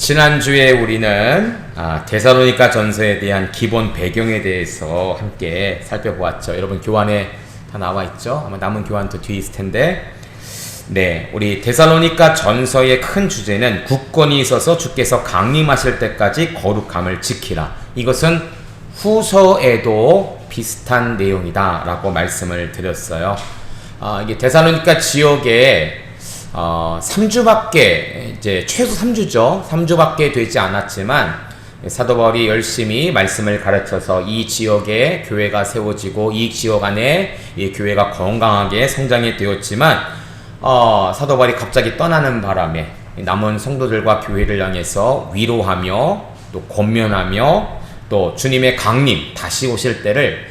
지난주에 우리는 데살로니가 전서에 대한 기본 배경에 대해서 함께 살펴보았죠. 여러분 교환에 다 나와 있죠? 아마 남은 교환 더 뒤에 있을 텐데, 네, 우리 데살로니가 전서의 큰 주제는 굳건히 있어서 주께서 강림하실 때까지 거룩함을 지키라. 이것은 후서에도 비슷한 내용이다 라고 말씀을 드렸어요. 이게 데살로니가 지역에 3주밖에, 이제 최소 3주죠. 3주밖에 되지 않았지만 사도 바울이 열심히 말씀을 가르쳐서 이 지역에 교회가 세워지고 이 지역 안에 이 교회가 건강하게 성장이 되었지만 사도 바울이 갑자기 떠나는 바람에 남은 성도들과 교회를 향해서 위로하며 또 권면하며 또 주님의 강림 다시 오실 때를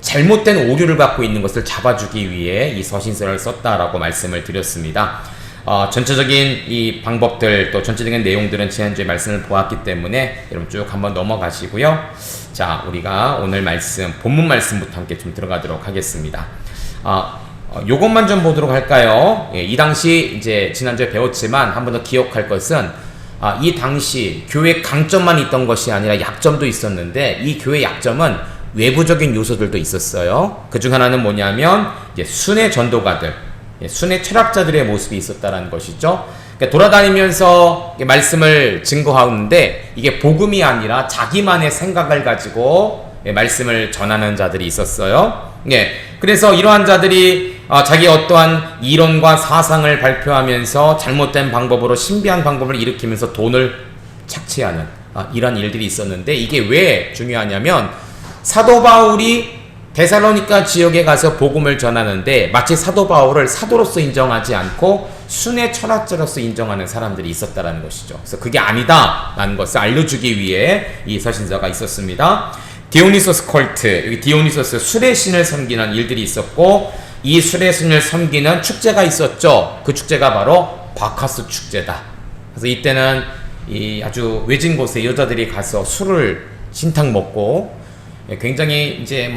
잘못된 오류를 갖고 있는 것을 잡아주기 위해 이 서신서를 썼다라고 말씀을 드렸습니다. 전체적인 이 방법들 또 전체적인 내용들은 지난주에 말씀을 보았기 때문에 여러분 쭉 한번 넘어가시고요. 자, 우리가 오늘 말씀, 본문 말씀부터 함께 좀 들어가도록 하겠습니다. 요것만 좀 보도록 할까요? 이 당시 이제 지난주에 배웠지만 한 번 더 기억할 것은 이 당시 교회 강점만 있던 것이 아니라 약점도 있었는데 이 교회 약점은 외부적인 요소들도 있었어요. 그 중 하나는 뭐냐면 이제 순회 전도가들, 순회 철학자들의 모습이 있었다는 것이죠. 그러니까 돌아다니면서 말씀을 증거하는데 이게 복음이 아니라 자기만의 생각을 가지고 말씀을 전하는 자들이 있었어요. 그래서 이러한 자들이 자기 어떠한 이론과 사상을 발표하면서 잘못된 방법으로 신비한 방법을 일으키면서 돈을 착취하는 이런 일들이 있었는데, 이게 왜 중요하냐면 사도 바울이 데살로니가 지역에 가서 복음을 전하는데 마치 사도 바울을 사도로서 인정하지 않고 순회 철학자로서 인정하는 사람들이 있었다라는 것이죠. 그래서 그게 아니다라는 것을 알려주기 위해 이 서신서가 있었습니다. 디오니소스 컬트, 여기 디오니소스 술의 신을 섬기는 일들이 있었고, 이 술의 신을 섬기는 축제가 있었죠. 그 축제가 바로 바카스 축제다. 그래서 이때는 이 아주 외진 곳에 여자들이 가서 술을 진탕 먹고 굉장히 이제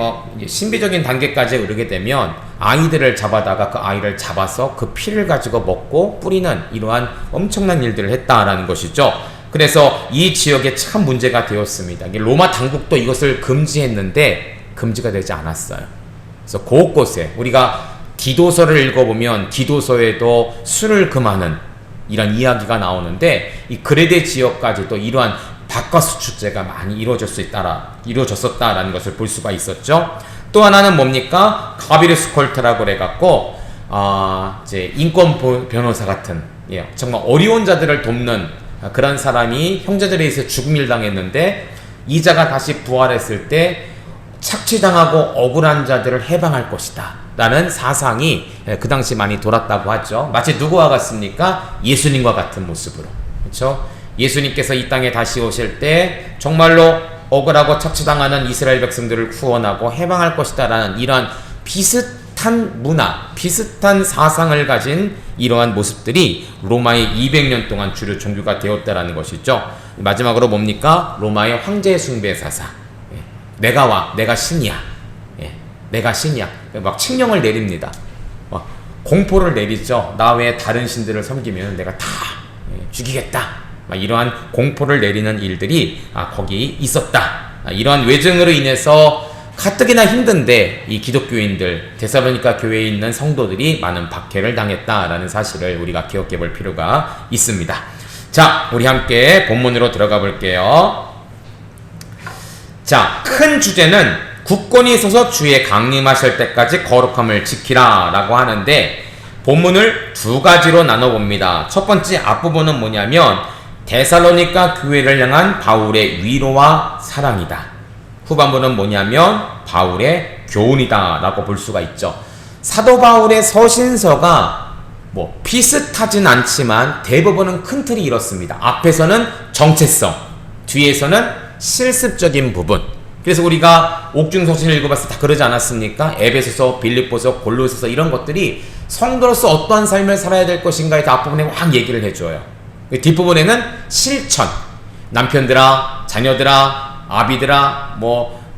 신비적인 단계까지 오르게 되면 아이들을 잡아다가 그 아이를 잡아서 그 피를 가지고 먹고 뿌리는 이러한 엄청난 일들을 했다라는 것이죠. 그래서 이 지역에 참 문제가 되었습니다. 로마 당국도 이것을 금지했는데 금지가 되지 않았어요. 그래서 곳곳에 우리가 디도서를 읽어보면 디도서에도 술을 금하는 이런 이야기가 나오는데, 이 그레데 지역까지도 이러한 바카스 축제가 많이 이루어졌었다라는 것을 볼 수가 있었죠. 또 하나는 뭡니까? 가비르스 컬트라고 해갖고 이제 인권 변호사 같은, 정말 어려운 자들을 돕는 그런 사람이 형제들에 의해서 죽음을 당했는데 이자가 다시 부활했을 때 착취당하고 억울한 자들을 해방할 것이다 라는 사상이 그 당시 많이 돌았다고 하죠. 마치 누구와 같습니까? 예수님과 같은 모습으로. 그렇죠? 예수님께서 이 땅에 다시 오실 때 정말로 억울하고 착취당하는 이스라엘 백성들을 구원하고 해방할 것이다 라는 이러한 비슷한 문화, 비슷한 사상을 가진 이러한 모습들이 로마의 200년 동안 주류 종교가 되었다라는 것이죠. 마지막으로 뭡니까? 로마의 황제 숭배 사상. 내가 신이야. 내가 신이야. 막 칙령을 내립니다. 공포를 내리죠. 나 외에 다른 신들을 섬기면 내가 다 죽이겠다. 이러한 공포를 내리는 일들이 거기 있었다. 이러한 외증으로 인해서 가뜩이나 힘든데 이 기독교인들, 데살로니가 교회에 있는 성도들이 많은 박해를 당했다라는 사실을 우리가 기억해 볼 필요가 있습니다. 자, 우리 함께 본문으로 들어가 볼게요. 자, 큰 주제는 굳건히 서서 주의 강림하실 때까지 거룩함을 지키라 라고 하는데, 본문을 두 가지로 나눠봅니다. 첫 번째 앞부분은 뭐냐면 데살로니가 교회를 향한 바울의 위로와 사랑이다. 후반부는 뭐냐면 바울의 교훈이다 라고 볼 수가 있죠. 사도 바울의 서신서가 비슷하진 않지만 대부분은 큰 틀이 이렇습니다. 앞에서는 정체성, 뒤에서는 실습적인 부분. 그래서 우리가 옥중서신을 읽어봤을 때 다 그러지 않았습니까? 에베소서, 빌립보서, 골로새서 이런 것들이 성도로서 어떠한 삶을 살아야 될 것인가에 앞부분에 확 얘기를 해줘요. 뒷부분에는 실천, 남편들아, 자녀들아, 아비들아,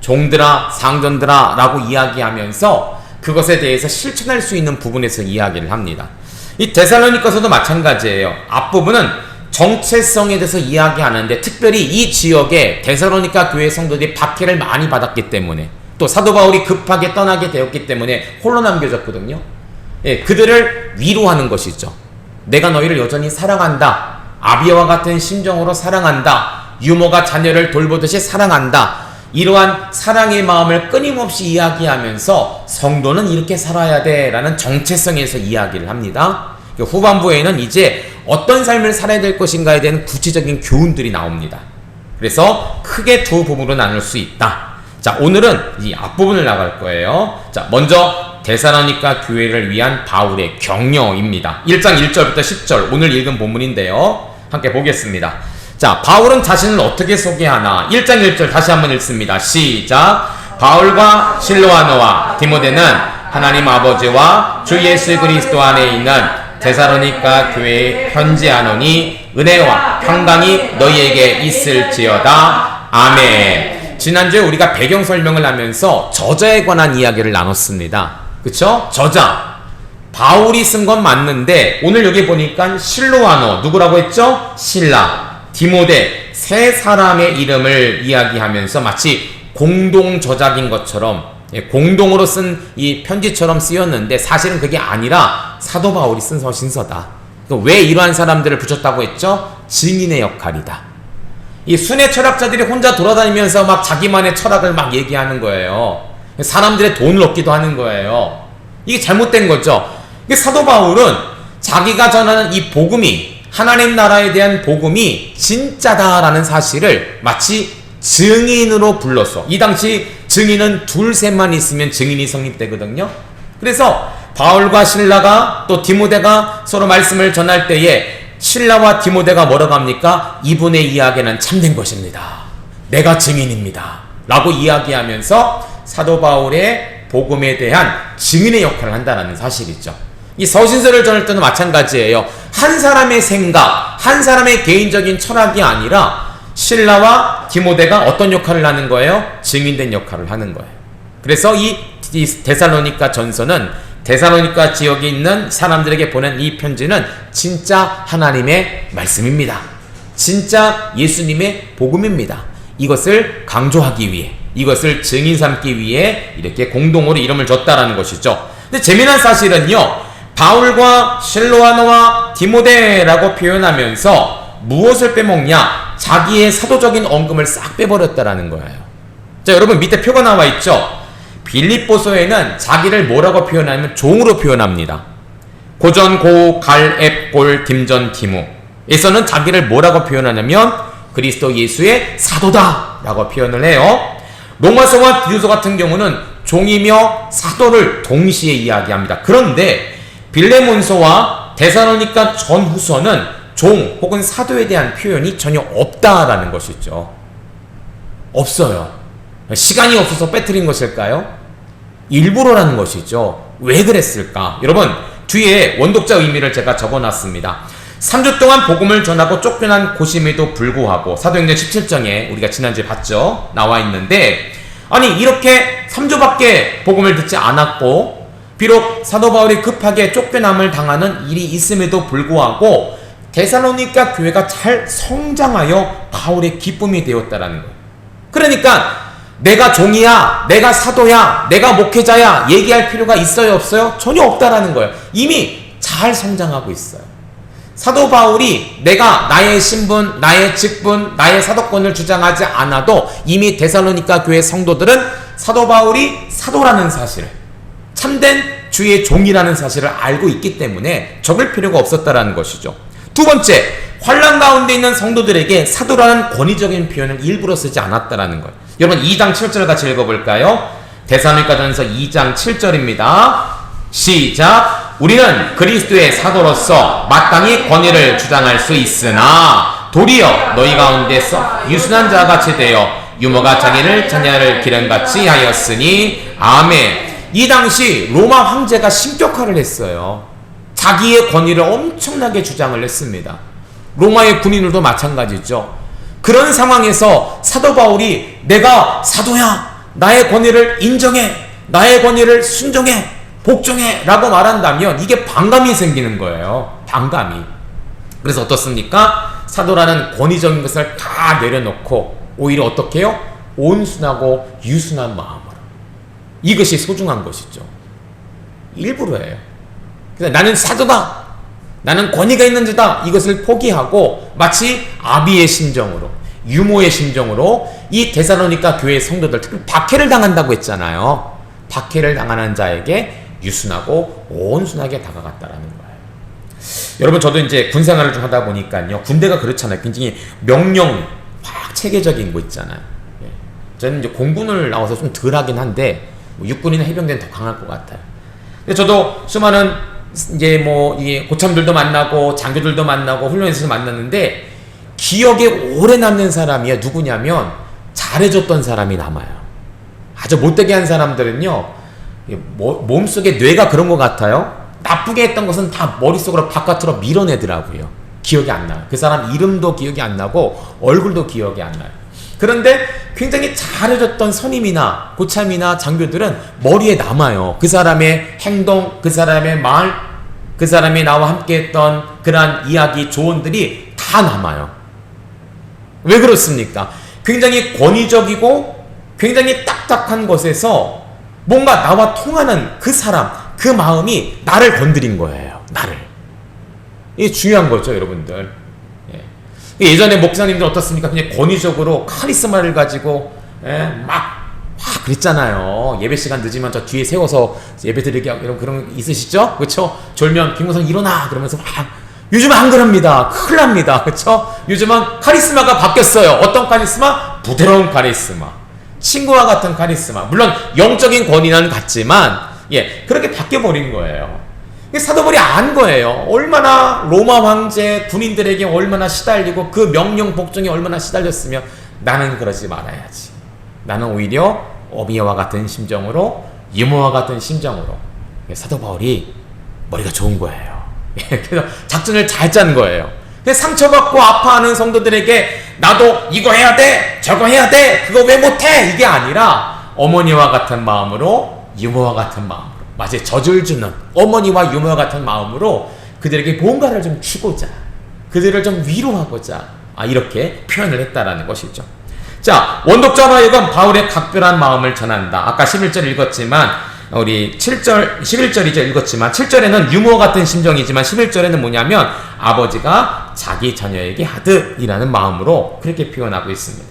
종들아, 상전들아 라고 이야기하면서 그것에 대해서 실천할 수 있는 부분에서 이야기를 합니다. 이 데살로니가서도 마찬가지예요. 앞부분은 정체성에 대해서 이야기하는데, 특별히 이 지역에 데살로니가 교회 성도들이 박해를 많이 받았기 때문에, 또 사도 바울이 급하게 떠나게 되었기 때문에 홀로 남겨졌거든요. 예, 그들을 위로하는 것이죠. 내가 너희를 여전히 사랑한다. 아비와 같은 심정으로 사랑한다. 유모가 자녀를 돌보듯이 사랑한다. 이러한 사랑의 마음을 끊임없이 이야기하면서 성도는 이렇게 살아야 돼 라는 정체성에서 이야기를 합니다. 후반부에는 이제 어떤 삶을 살아야 될 것인가에 대한 구체적인 교훈들이 나옵니다. 그래서 크게 두 부분으로 나눌 수 있다. 자, 오늘은 이 앞부분을 나갈 거예요. 자, 먼저 데살로니가 교회를 위한 바울의 격려입니다. 1장 1절부터 10절, 오늘 읽은 본문인데요. 함께 보겠습니다. 자, 바울은 자신을 어떻게 소개하나? 1장 1절 다시 한번 읽습니다. 시작. 바울과 실로아노와 디모데는 하나님 아버지와 주 예수 그리스도 안에 있는 데살로니가 교회에 편지하노니 은혜와 평강이 너희에게 있을지어다. 아멘. 지난주에 우리가 배경 설명을 하면서 저자에 관한 이야기를 나눴습니다. 그쵸? 저자. 바울이 쓴 건 맞는데 오늘 여기 보니까 실로아노, 누구라고 했죠? 실라, 디모데, 세 사람의 이름을 이야기하면서 마치 공동 저작인 것처럼, 공동으로 쓴 이 편지처럼 쓰였는데 사실은 그게 아니라 사도 바울이 쓴 서신서다. 왜 이러한 사람들을 붙였다고 했죠? 증인의 역할이다. 이 순회 철학자들이 혼자 돌아다니면서 막 자기만의 철학을 막 얘기하는 거예요. 사람들의 돈을 얻기도 하는 거예요. 이게 잘못된 거죠. 사도 바울은 자기가 전하는 이 복음이, 하나님 나라에 대한 복음이 진짜다라는 사실을 마치 증인으로 불러서, 이 당시 증인은 둘 셋만 있으면 증인이 성립되거든요. 그래서 바울과 실라가 또 디모데가 서로 말씀을 전할 때에 실라와 디모데가 뭐라고 합니까? 이분의 이야기는 참된 것입니다. 내가 증인입니다. 라고 이야기하면서 사도 바울의 복음에 대한 증인의 역할을 한다는 사실이죠. 이 서신서를 전할 때도 마찬가지예요. 한 사람의 생각, 한 사람의 개인적인 철학이 아니라 실라와 디모데가 어떤 역할을 하는 거예요? 증인된 역할을 하는 거예요. 그래서 이 데살로니가 전서는 데살로니가 지역에 있는 사람들에게 보낸 이 편지는 진짜 하나님의 말씀입니다. 진짜 예수님의 복음입니다. 이것을 강조하기 위해, 이것을 증인 삼기 위해 이렇게 공동으로 이름을 줬다라는 것이죠. 근데 재미난 사실은요, 바울과 실로아노와 디모데라고 표현하면서 무엇을 빼먹냐? 자기의 사도적인 언급을 싹 빼버렸다라는 거예요. 자, 여러분 밑에 표가 나와 있죠? 빌립보서에는 자기를 뭐라고 표현하냐면 종으로 표현합니다. 고전, 고, 갈, 앱, 골, 김전, 디무. 에서는 자기를 뭐라고 표현하냐면 그리스도 예수의 사도다 라고 표현을 해요. 로마서와 디도서 같은 경우는 종이며 사도를 동시에 이야기합니다. 그런데 빌레몬서와 데살로니가 전후서는 종 혹은 사도에 대한 표현이 전혀 없다라는 것이죠. 없어요. 시간이 없어서 빼뜨린 것일까요? 일부러라는 것이죠. 왜 그랬을까? 여러분, 뒤에 원독자 의미를 제가 적어놨습니다. 3주 동안 복음을 전하고 쫓겨난 곳임에도 불구하고, 사도행전 17장에 우리가 지난주에 봤죠? 나와 있는데, 아니 이렇게 3주밖에 복음을 듣지 않았고, 비록 사도 바울이 급하게 쫓겨남을 당하는 일이 있음에도 불구하고 데살로니가 교회가 잘 성장하여 바울의 기쁨이 되었다라는 거예요. 그러니까 내가 종이야, 내가 사도야, 내가 목회자야 얘기할 필요가 있어요, 없어요? 전혀 없다라는 거예요. 이미 잘 성장하고 있어요. 사도 바울이 내가 나의 신분, 나의 직분, 나의 사도권을 주장하지 않아도 이미 데살로니가 교회 성도들은 사도 바울이 사도라는 사실을, 참된 주의 종이라는 사실을 알고 있기 때문에 적을 필요가 없었다라는 것이죠. 두 번째, 환난 가운데 있는 성도들에게 사도라는 권위적인 표현을 일부러 쓰지 않았다라는 거예요. 여러분 2장 7절 같이 읽어볼까요? 데살로니가전서 2장 7절입니다. 시작. 우리는 그리스도의 사도로서 마땅히 권위를 주장할 수 있으나 도리어 너희 가운데서 유순한 자같이 되어 유모가 자기를 자녀를 기름같이 하였으니 아멘. 이 당시 로마 황제가 신격화를 했어요. 자기의 권위를 엄청나게 주장을 했습니다. 로마의 군인들도 마찬가지죠. 그런 상황에서 사도 바울이 내가 사도야, 나의 권위를 인정해, 나의 권위를 순종해, 복종해 라고 말한다면 이게 반감이 생기는 거예요. 반감이. 그래서 어떻습니까? 사도라는 권위적인 것을 다 내려놓고 오히려 어떻게 해요? 온순하고 유순한 마음으로. 이것이 소중한 것이죠. 일부러 해요. 그래서 나는 사도다, 나는 권위가 있는 자다, 이것을 포기하고 마치 아비의 심정으로, 유모의 심정으로 이 데살로니가 교회의 성도들, 특히 박해를 당한다고 했잖아요. 박해를 당하는 자에게 유순하고 온순하게 다가갔다라는 거예요. 여러분, 저도 이제 군 생활을 좀 하다 보니까요, 군대가 그렇잖아요. 굉장히 명령 확 체계적인 거 있잖아요. 예. 저는 이제 공군을 나와서 좀 덜 하긴 한데 뭐 육군이나 해병대는 더 강할 것 같아요. 근데 저도 수많은 이제 뭐 이 고참들도 만나고 장교들도 만나고 훈련에서 만났는데 기억에 오래 남는 사람이 누구냐면 잘해줬던 사람이 남아요. 아주 못되게 한 사람들은요, 몸속에 뇌가 그런 것 같아요. 나쁘게 했던 것은 다 머릿속으로 바깥으로 밀어내더라고요. 기억이 안 나요. 그 사람 이름도 기억이 안 나고 얼굴도 기억이 안 나요. 그런데 굉장히 잘해줬던 선임이나 고참이나 장교들은 머리에 남아요. 그 사람의 행동, 그 사람의 말, 그 사람이 나와 함께했던 그러한 이야기, 조언들이 다 남아요. 왜 그렇습니까? 굉장히 권위적이고 굉장히 딱딱한 것에서 뭔가 나와 통하는 그 사람, 그 마음이 나를 건드린 거예요. 나를. 이게 중요한 거죠, 여러분들. 예전에 목사님들 어떻습니까? 그냥 권위적으로 카리스마를 가지고 막 그랬잖아요. 예배 시간 늦으면 저 뒤에 세워서 예배 드리게 하고 이런 그런 거 있으시죠? 그렇죠? 졸면 김무성 일어나 그러면서 막. 요즘은 안 그럽니다. 큰일 납니다. 그렇죠? 요즘은 카리스마가 바뀌었어요. 어떤 카리스마? 부드러운 카리스마, 친구와 같은 카리스마. 물론 영적인 권위는 같지만 그렇게 바뀌어버린 거예요. 사도바울이 안 거예요. 얼마나 로마 황제 군인들에게 얼마나 시달리고 그 명령 복종에 얼마나 시달렸으면 나는 그러지 말아야지. 나는 오히려 어미와 같은 심정으로, 유모와 같은 심정으로. 사도바울이 머리가 좋은 거예요. 그래서 작전을 잘 짠 거예요. 상처받고 아파하는 성도들에게 나도 이거 해야 돼, 저거 해야 돼, 그거 왜 못해, 이게 아니라 어머니와 같은 마음으로, 유모와 같은 마음으로, 마치 젖을 주는 어머니와 유모와 같은 마음으로 그들에게 뭔가를 좀 주고자, 그들을 좀 위로하고자 이렇게 표현을 했다라는 것이죠. 자, 원독자로 하여금 바울의 각별한 마음을 전한다. 아까 11절 읽었지만 우리 7절, 11절이죠. 읽었지만 7절에는 유모 같은 심정이지만 11절에는 뭐냐면 아버지가 자기 자녀에게 하듯이라는 마음으로 그렇게 표현하고 있습니다.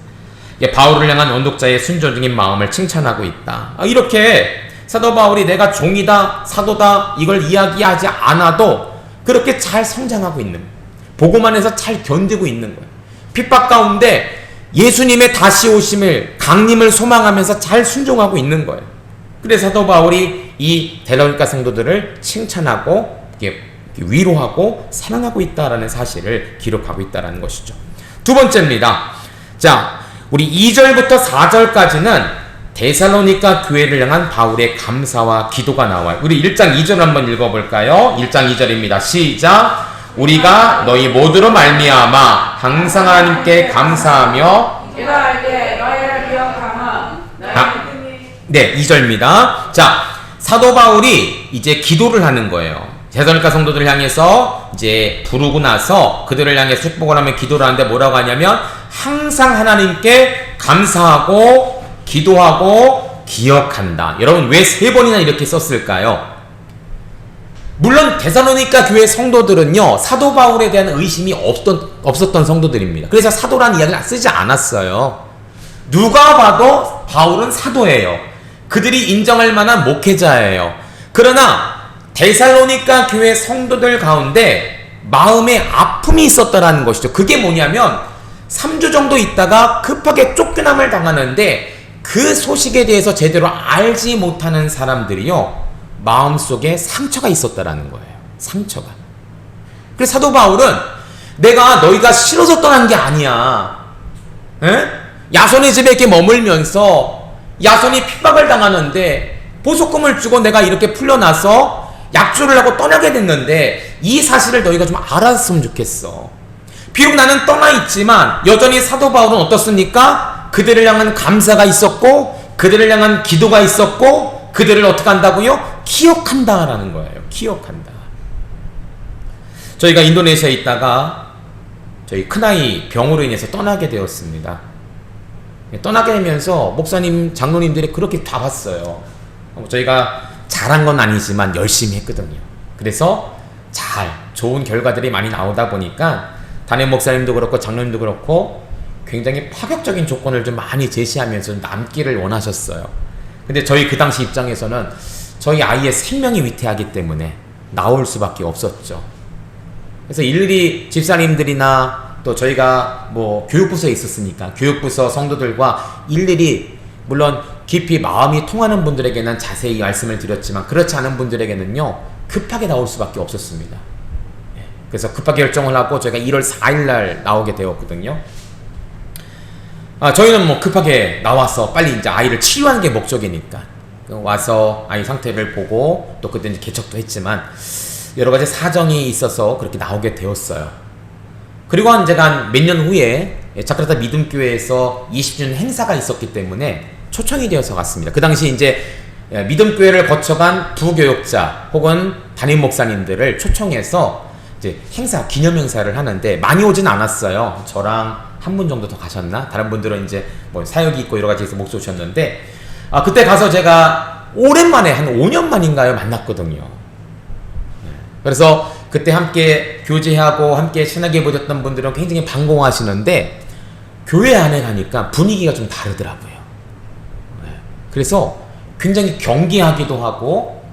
바울을 향한 원독자의 순조적인 마음을 칭찬하고 있다. 이렇게 사도 바울이 내가 종이다, 사도다 이걸 이야기하지 않아도 그렇게 잘 성장하고 있는 거예요. 보고만 해서 잘 견디고 있는 거예요. 핍박 가운데 예수님의 다시 오심을, 강림을 소망하면서 잘 순종하고 있는 거예요. 그래서 사도 바울이 이 데살로니가 성도들을 칭찬하고 위로하고 사랑하고 있다라는 사실을 기록하고 있다라는 것이죠. 두 번째입니다. 자, 우리 2절부터 4절까지는 데살로니가 교회를 향한 바울의 감사와 기도가 나와요. 우리 1장 2절 한번 읽어볼까요? 1장 2절입니다. 시작! 우리가 너희 모두로 말미암아 항상 하나님께 감사하며 기도할 때 너희를 기억하며 네, 2절입니다. 자, 사도 바울이 이제 기도를 하는 거예요. 데살로니가 성도들을 향해서 이제 부르고 나서 그들을 향해 축복을 하며 기도를 하는데 뭐라고 하냐면 항상 하나님께 감사하고 기도하고 기억한다. 여러분, 왜 세 번이나 이렇게 썼을까요? 물론 데살로니가 교회 성도들은요, 사도 바울에 대한 의심이 없었던 성도들입니다. 그래서 사도라는 이야기를 쓰지 않았어요. 누가 봐도 바울은 사도예요. 그들이 인정할 만한 목회자예요. 그러나 데살로니가 교회 성도들 가운데 마음에 아픔이 있었다라는 것이죠. 그게 뭐냐면 3주 정도 있다가 급하게 쫓겨남을 당하는데 그 소식에 대해서 제대로 알지 못하는 사람들이요, 마음속에 상처가 있었다라는 거예요. 상처가. 그래서 사도 바울은 내가 너희가 싫어서 떠난 게 아니야. 에? 야손의 집에 이렇게 머물면서 야손이 핍박을 당하는데 보석금을 주고 내가 이렇게 풀려나서 약조를 하고 떠나게 됐는데 이 사실을 너희가 좀 알았으면 좋겠어. 비록 나는 떠나 있지만 여전히 사도 바울은 어떻습니까? 그들을 향한 감사가 있었고 그들을 향한 기도가 있었고 그들을 어떻게 한다고요? 기억한다라는 거예요. 기억한다. 저희가 인도네시아에 있다가 저희 큰아이 병으로 인해서 떠나게 되었습니다. 떠나게 되면서 목사님, 장로님들이 그렇게 다 봤어요. 저희가 잘한 건 아니지만 열심히 했거든요. 그래서 좋은 결과들이 많이 나오다 보니까 담임 목사님도 그렇고 장로님도 그렇고 굉장히 파격적인 조건을 좀 많이 제시하면서 남기를 원하셨어요. 근데 저희 그 당시 입장에서는 저희 아이의 생명이 위태하기 때문에 나올 수밖에 없었죠. 그래서 일일이 집사님들이나 또 저희가 뭐 교육부서에 있었으니까 교육부서 성도들과 일일이, 물론 깊이 마음이 통하는 분들에게는 자세히 말씀을 드렸지만 그렇지 않은 분들에게는요 급하게 나올 수밖에 없었습니다. 그래서 급하게 결정을 하고 저희가 1월 4일 날 나오게 되었거든요. 저희는 뭐 급하게 나와서 빨리 이제 아이를 치유하는 게 목적이니까 와서 아이 상태를 보고 또 그때 이제 개척도 했지만 여러 가지 사정이 있어서 그렇게 나오게 되었어요. 그리고 제가 몇 년 후에 자카르타 믿음교회에서 20주년 행사가 있었기 때문에 초청이 되어서 갔습니다. 그 당시 이제 믿음교회를 거쳐간 부교육자 혹은 담임 목사님들을 초청해서 이제 행사, 기념 행사를 하는데 많이 오진 않았어요. 저랑 한 분 정도 더 가셨나? 다른 분들은 이제 뭐 사역이 있고 여러 가지 해서 못 오셨는데, 그때 가서 제가 오랜만에 한 5년 만인가요? 만났거든요. 그래서 그때 함께 교제하고 함께 친하게 보셨던 분들은 굉장히 반가워하시는데 교회 안에 가니까 분위기가 좀 다르더라고요. 그래서 굉장히 경계하기도 하고,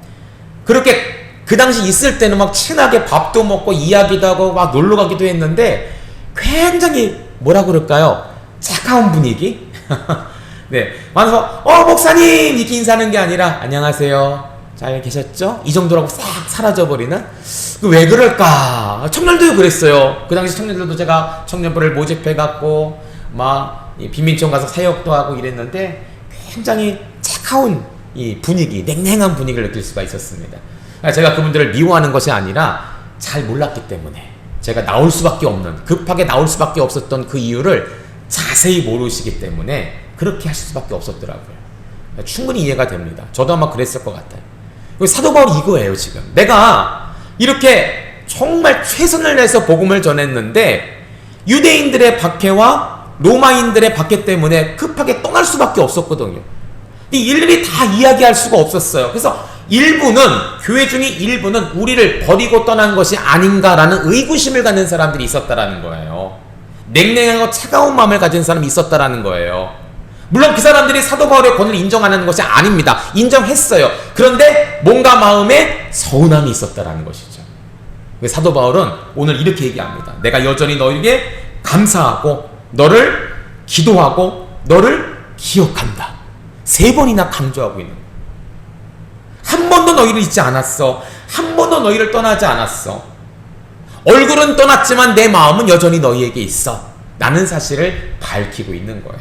그렇게 그 당시 있을 때는 막 친하게 밥도 먹고 이야기도 하고 막 놀러 가기도 했는데 굉장히 뭐라 그럴까요? 차가운 분위기? 네. 와서 목사님 이렇게 인사하는 게 아니라 안녕하세요, 잘 계셨죠? 이 정도라고 싹 사라져버리는? 왜 그럴까? 청년들도 그랬어요. 그 당시 청년들도 제가 청년부를 모집해갖고 막 빈민촌 가서 사역도 하고 이랬는데 굉장히 차가운 이 분위기, 냉랭한 분위기를 느낄 수가 있었습니다. 제가 그분들을 미워하는 것이 아니라 잘 몰랐기 때문에, 제가 나올 수밖에 없는, 급하게 나올 수밖에 없었던 그 이유를 자세히 모르시기 때문에 그렇게 하실 수밖에 없었더라고요. 충분히 이해가 됩니다. 저도 아마 그랬을 것 같아요. 사도 바울이 이거예요. 지금 내가 이렇게 정말 최선을 내서 복음을 전했는데 유대인들의 박해와 로마인들의 박해 때문에 급하게 떠날 수밖에 없었거든요. 일일이 다 이야기할 수가 없었어요. 그래서 일부는, 교회 중에 일부는 우리를 버리고 떠난 것이 아닌가라는 의구심을 갖는 사람들이 있었다라는 거예요. 냉랭하고 차가운 마음을 가진 사람이 있었다라는 거예요. 물론 그 사람들이 사도 바울의 권위를 인정하는 것이 아닙니다. 인정했어요. 그런데 뭔가 마음에 서운함이 있었다라는 것이죠. 사도 바울은 오늘 이렇게 얘기합니다. 내가 여전히 너에게 감사하고 너를 기도하고 너를 기억한다. 3번이나 강조하고 있는 거예요. 한 번도 너희를 잊지 않았어. 한 번도 너희를 떠나지 않았어. 얼굴은 떠났지만 내 마음은 여전히 너희에게 있어. 라는 사실을 밝히고 있는 거예요.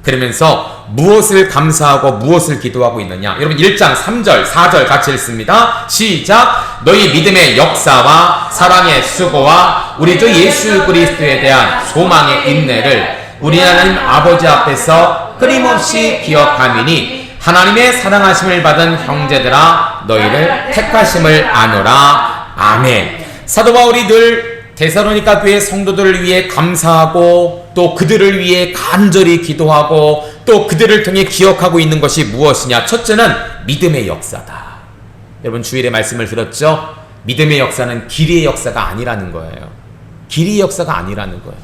그러면서 무엇을 감사하고 무엇을 기도하고 있느냐? 여러분 1장 3절 4절 같이 읽습니다. 시작. 너희 믿음의 역사와 사랑의 수고와 우리 주 예수 그리스도에 대한 소망의 인내를 우리 하나님 아버지 앞에서 끊임없이 기억하미니 하나님의 사랑하심을 받은 형제들아 너희를 택하심을 아노라. 아멘. 사도 바울이 늘 데살로니가 교회 성도들을 위해 감사하고 또 그들을 위해 간절히 기도하고 또 그들을 통해 기억하고 있는 것이 무엇이냐? 첫째는 믿음의 역사다. 여러분 주일에 말씀을 들었죠? 믿음의 역사는 길이의 역사가 아니라는 거예요. 길이의 역사가 아니라는 거예요.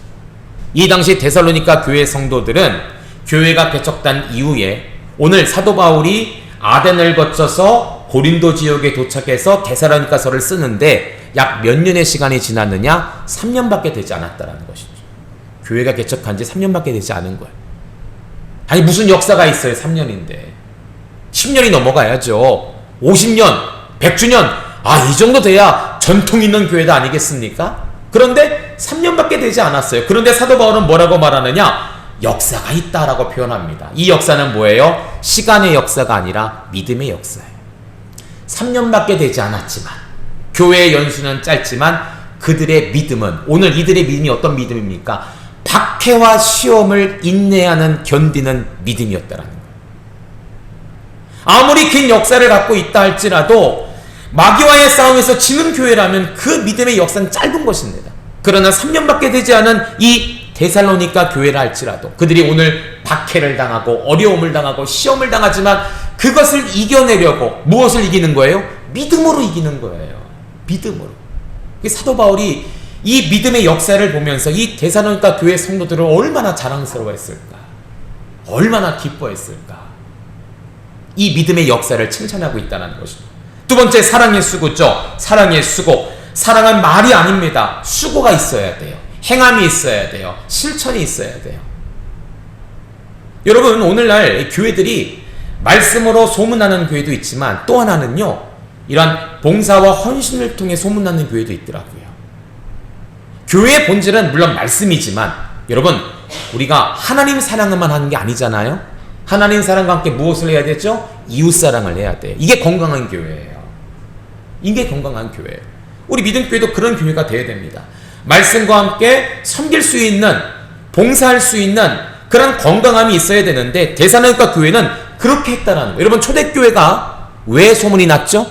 이 당시 데살로니가 교회 성도들은 교회가 개척된 이후에 오늘 사도 바울이 아덴을 거쳐서 고린도 지역에 도착해서 데살로니가서를 쓰는데 약 몇 년의 시간이 지났느냐? 3년밖에 되지 않았다라는 것이죠. 교회가 개척한 지 3년밖에 되지 않은 거예요. 아니 무슨 역사가 있어요? 3년인데 10년이 넘어가야죠. 50년, 100주년, 이 정도 돼야 전통 있는 교회도 아니겠습니까? 그런데 3년밖에 되지 않았어요. 그런데 사도 바울은 뭐라고 말하느냐? 역사가 있다라고 표현합니다. 이 역사는 뭐예요? 시간의 역사가 아니라 믿음의 역사예요. 3년밖에 되지 않았지만 교회의 연수는 짧지만 그들의 믿음은, 오늘 이들의 믿음이 어떤 믿음입니까? 박해와 시험을 인내하는, 견디는 믿음이었다라는 거예요. 아무리 긴 역사를 갖고 있다 할지라도 마귀와의 싸움에서 지는 교회라면 그 믿음의 역사는 짧은 것입니다. 그러나 3년밖에 되지 않은 이 데살로니가 교회라 할지라도 그들이 오늘 박해를 당하고 어려움을 당하고 시험을 당하지만 그것을 이겨내려고 무엇을 이기는 거예요? 믿음으로 이기는 거예요. 믿음으로. 사도 바울이 이 믿음의 역사를 보면서 이 데살로니가 교회 성도들을 얼마나 자랑스러워했을까? 얼마나 기뻐했을까? 이 믿음의 역사를 칭찬하고 있다는 것입니다. 두 번째, 사랑의 수고죠. 사랑의 수고. 사랑은 말이 아닙니다. 수고가 있어야 돼요. 행함이 있어야 돼요. 실천이 있어야 돼요. 여러분, 오늘날 교회들이 말씀으로 소문나는 교회도 있지만 또 하나는요, 이러한 봉사와 헌신을 통해 소문나는 교회도 있더라고요. 교회의 본질은 물론 말씀이지만 여러분, 우리가 하나님 사랑만 하는 게 아니잖아요. 하나님 사랑과 함께 무엇을 해야 되죠? 이웃 사랑을 해야 돼요. 이게 건강한 교회예요. 이게 건강한 교회예요. 우리 믿음교회도 그런 교회가 되어야 됩니다. 말씀과 함께 섬길 수 있는, 봉사할 수 있는 그런 건강함이 있어야 되는데 데살로니가 교회는 그렇게 했다라는 거예요. 여러분, 초대교회가 왜 소문이 났죠?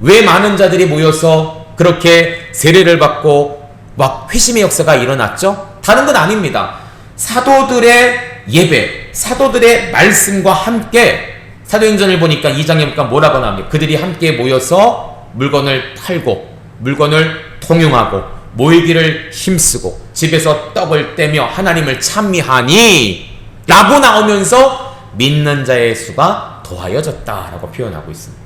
왜 많은 자들이 모여서 그렇게 세례를 받고 막 회심의 역사가 일어났죠? 다른 건 아닙니다. 사도들의 예배, 사도들의 말씀과 함께 사도행전을 보니까 2장에 보니까 뭐라고 나옵니까? 그들이 함께 모여서 물건을 팔고 물건을 통용하고 모이기를 힘쓰고 집에서 떡을 떼며 하나님을 찬미하니 라고 나오면서 믿는 자의 수가 더하여졌다라고 표현하고 있습니다.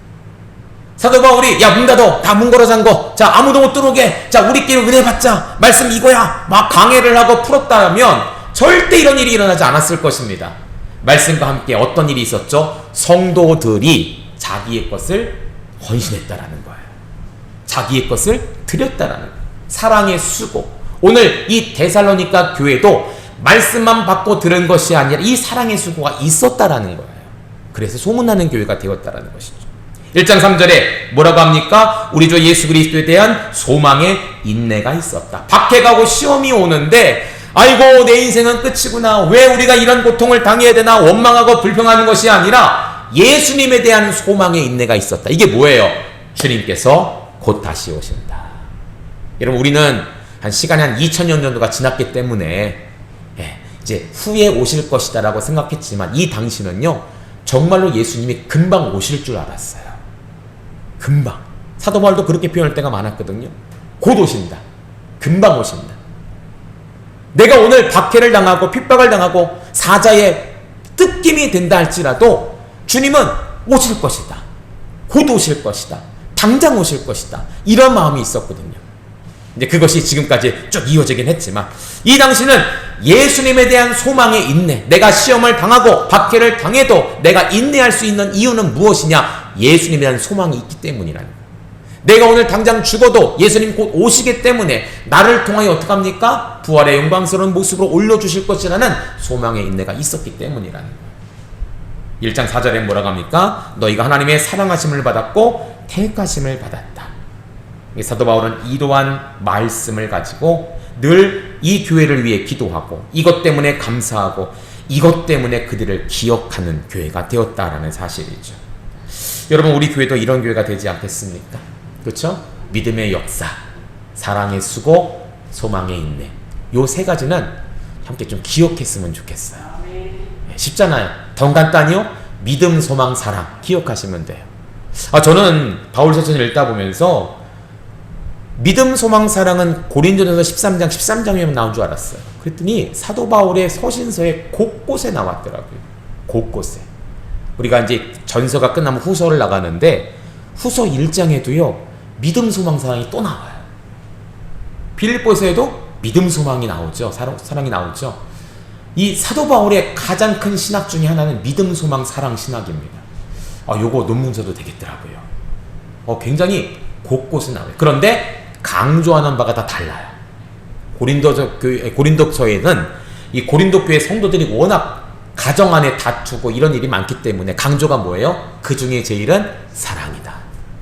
사도 바울이 야, 문 닫어, 다 문 걸어 잠궈, 자 아무도 못 들어오게, 자 우리끼리 은혜 받자, 말씀 이거야, 막 강해를 하고 풀었다면 절대 이런 일이 일어나지 않았을 것입니다. 말씀과 함께 어떤 일이 있었죠? 성도들이 자기의 것을 헌신했다라는 거예요. 자기의 것을 드렸다라는 거예요. 사랑의 수고. 오늘 이 데살로니가 교회도 말씀만 받고 들은 것이 아니라 이 사랑의 수고가 있었다라는 거예요. 그래서 소문나는 교회가 되었다라는 것이죠. 1장 3절에 뭐라고 합니까? 우리 주 예수 그리스도에 대한 소망의 인내가 있었다. 박해가고 시험이 오는데 아이고 내 인생은 끝이구나, 왜 우리가 이런 고통을 당해야 되나 원망하고 불평하는 것이 아니라 예수님에 대한 소망의 인내가 있었다. 이게 뭐예요? 주님께서 곧 다시 오신다. 여러분, 우리는 한 시간이 한 2000년 정도가 지났기 때문에 이제 후에 오실 것이다 라고 생각했지만 이 당시는요 정말로 예수님이 금방 오실 줄 알았어요. 금방. 사도 바울도 그렇게 표현할 때가 많았거든요. 곧 오신다. 금방 오신다. 내가 오늘 박해를 당하고 핍박을 당하고 사자의 뜯김이 된다 할지라도 주님은 오실 것이다. 곧 오실 것이다. 당장 오실 것이다. 이런 마음이 있었거든요. 이제 그것이 지금까지 쭉 이어지긴 했지만 이 당시는 예수님에 대한 소망의 인내, 내가 시험을 당하고 박해를 당해도 내가 인내할 수 있는 이유는 무엇이냐? 예수님에 대한 소망이 있기 때문이라는 거예요. 내가 오늘 당장 죽어도 예수님 곧 오시기 때문에 나를 통하여 어떡합니까? 부활의 영광스러운 모습으로 올려주실 것이라는 소망의 인내가 있었기 때문이라는 거예요. 1장 4절에 뭐라고 합니까? 너희가 하나님의 사랑하심을 받았고 택하심을 받았다. 사도 바울은 이러한 말씀을 가지고 늘 이 교회를 위해 기도하고 이것 때문에 감사하고 이것 때문에 그들을 기억하는 교회가 되었다라는 사실이죠. 여러분, 우리 교회도 이런 교회가 되지 않겠습니까? 그렇죠? 믿음의 역사, 사랑의 수고, 소망의 인내, 요 세 가지는 함께 좀 기억했으면 좋겠어요. 쉽잖아요. 더 간단히요? 믿음, 소망, 사랑 기억하시면 돼요. 저는 바울서천을 읽다 보면서 믿음, 소망, 사랑은 고린도전서 13장이면 나온 줄 알았어요. 그랬더니 사도 바울의 서신서에 곳곳에 나왔더라고요. 곳곳에. 우리가 이제 전서가 끝나면 후서를 나가는데 후서 1장에도요 믿음, 소망, 사랑이 또 나와요. 빌립보서에도 믿음, 소망이 나오죠. 사랑이 나오죠. 이 사도 바울의 가장 큰 신학 중에 하나는 믿음, 소망, 사랑 신학입니다. 요거 논문 써도 되겠더라고요. 굉장히 곳곳에 나와요. 그런데 강조하는 바가 다 달라요. 고린도서에는 이 고린도 교회 성도들이 워낙 가정 안에 다투고 이런 일이 많기 때문에 강조가 뭐예요? 그 중에 제일은 사랑이다.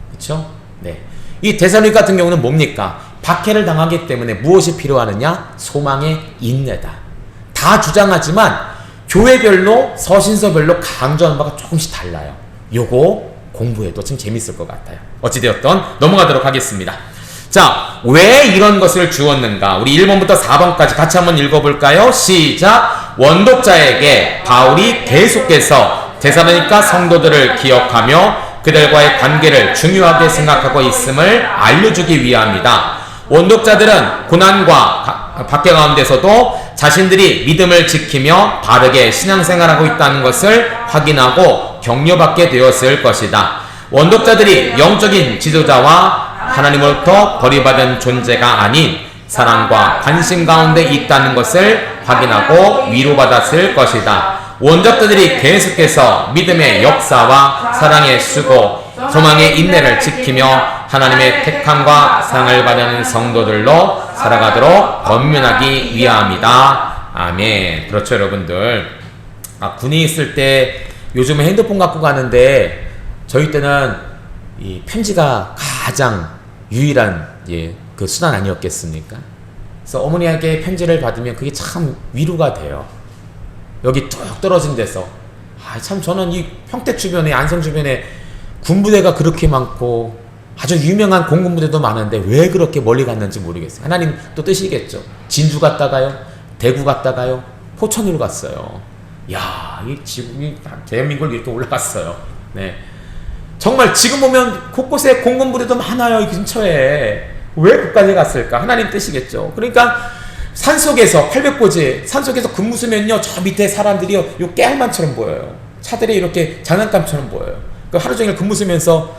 그렇죠? 네. 이 데살로니가 같은 경우는 뭡니까? 박해를 당하기 때문에 무엇이 필요하느냐? 소망의 인내다. 다 주장하지만 교회별로 서신서별로 강조하는 바가 조금씩 달라요. 요거 공부해도 참 재밌을 것 같아요. 어찌되었던 넘어가도록 하겠습니다. 자, 왜 이런 것을 주었는가? 우리 1번부터 4번까지 같이 한번 읽어볼까요? 시작! 원독자에게 바울이 계속해서 데살로니가 성도들을 기억하며 그들과의 관계를 중요하게 생각하고 있음을 알려주기 위함이다. 원독자들은 고난과 박해 가운데서도 자신들이 믿음을 지키며 바르게 신앙생활하고 있다는 것을 확인하고 격려받게 되었을 것이다. 원독자들이 영적인 지도자와 하나님으로부터 버림받은 존재가 아닌 사랑과 관심 가운데 있다는 것을 확인하고 위로받았을 것이다. 원독자들이 계속해서 믿음의 역사와 사랑의 수고, 소망의 인내를 지키며 하나님의 택함과 사랑을 받는 성도들로 살아가도록 권면하기 위함이다. 아멘. 그렇죠, 여러분들. 군에 있을 때 요즘은 핸드폰 갖고 가는데 저희 때는 이 편지가 가장 유일한 그 수단 아니었겠습니까? 그래서 어머니에게 편지를 받으면 그게 참 위로가 돼요. 여기 뚝 떨어진 데서 참 저는 이 평택 주변에 안성 주변에 군부대가 그렇게 많고 아주 유명한 공군부대도 많은데 왜 그렇게 멀리 갔는지 모르겠어요. 하나님 또 뜻이겠죠. 진주 갔다가요, 대구 갔다가요, 포천으로 갔어요. 야, 이 지금 대한민국을 이렇게 올라갔어요. 네, 정말 지금 보면 곳곳에 공군부대도 많아요. 이 근처에 왜 그까지 갔을까? 하나님 뜻이겠죠. 그러니까 산속에서 800고지 산속에서 근무 쓰면요, 저 밑에 사람들이요, 요 깨알만처럼 보여요. 차들이 이렇게 장난감처럼 보여요. 그 하루 종일 근무 쓰면서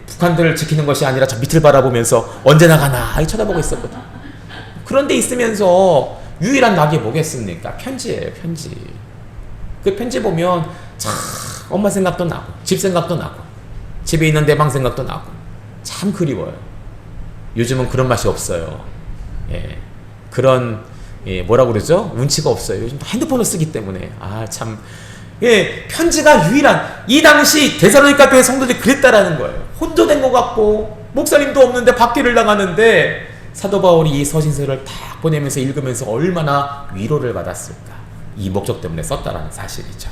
북한들을 지키는 것이 아니라 저 밑을 바라보면서 언제 나가나 쳐다보고 있었거든. 그런데 있으면서 유일한 낙이 뭐겠습니까? 편지예요, 편지. 그 편지 보면 참 엄마 생각도 나고 집 생각도 나고 집에 있는 내 방 생각도 나고 참 그리워요. 요즘은 그런 맛이 없어요. 그런 뭐라고 그러죠? 운치가 없어요. 요즘 핸드폰을 쓰기 때문에 참 편지가 유일한, 이 당시 데살로니가 교회 성도들이 그랬다라는 거예요. 혼조된 것 같고 목사님도 없는데 박해를 당하는데 사도 바울이 이 서신서를 딱 보내면서 읽으면서 얼마나 위로를 받았을까. 이 목적 때문에 썼다라는 사실이죠.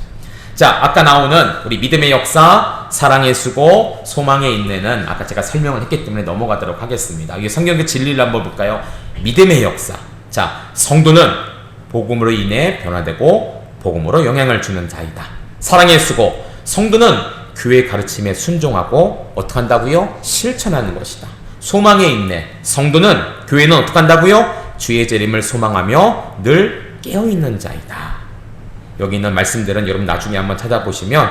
자, 아까 나오는 우리 믿음의 역사, 사랑의 수고, 소망의 인내는 아까 제가 설명을 했기 때문에 넘어가도록 하겠습니다. 이게 성경의 진리를 한번 볼까요? 믿음의 역사. 자, 성도는 복음으로 인해 변화되고 복음으로 영향을 주는 자이다. 사랑의 수고, 성도는 교회 가르침에 순종하고 어떻게 한다고요? 실천하는 것이다. 소망의 인내, 성도는 교회는 어떻게 한다고요? 주의 재림을 소망하며 늘 깨어있는 자이다. 여기 있는 말씀들은 여러분 나중에 한번 찾아보시면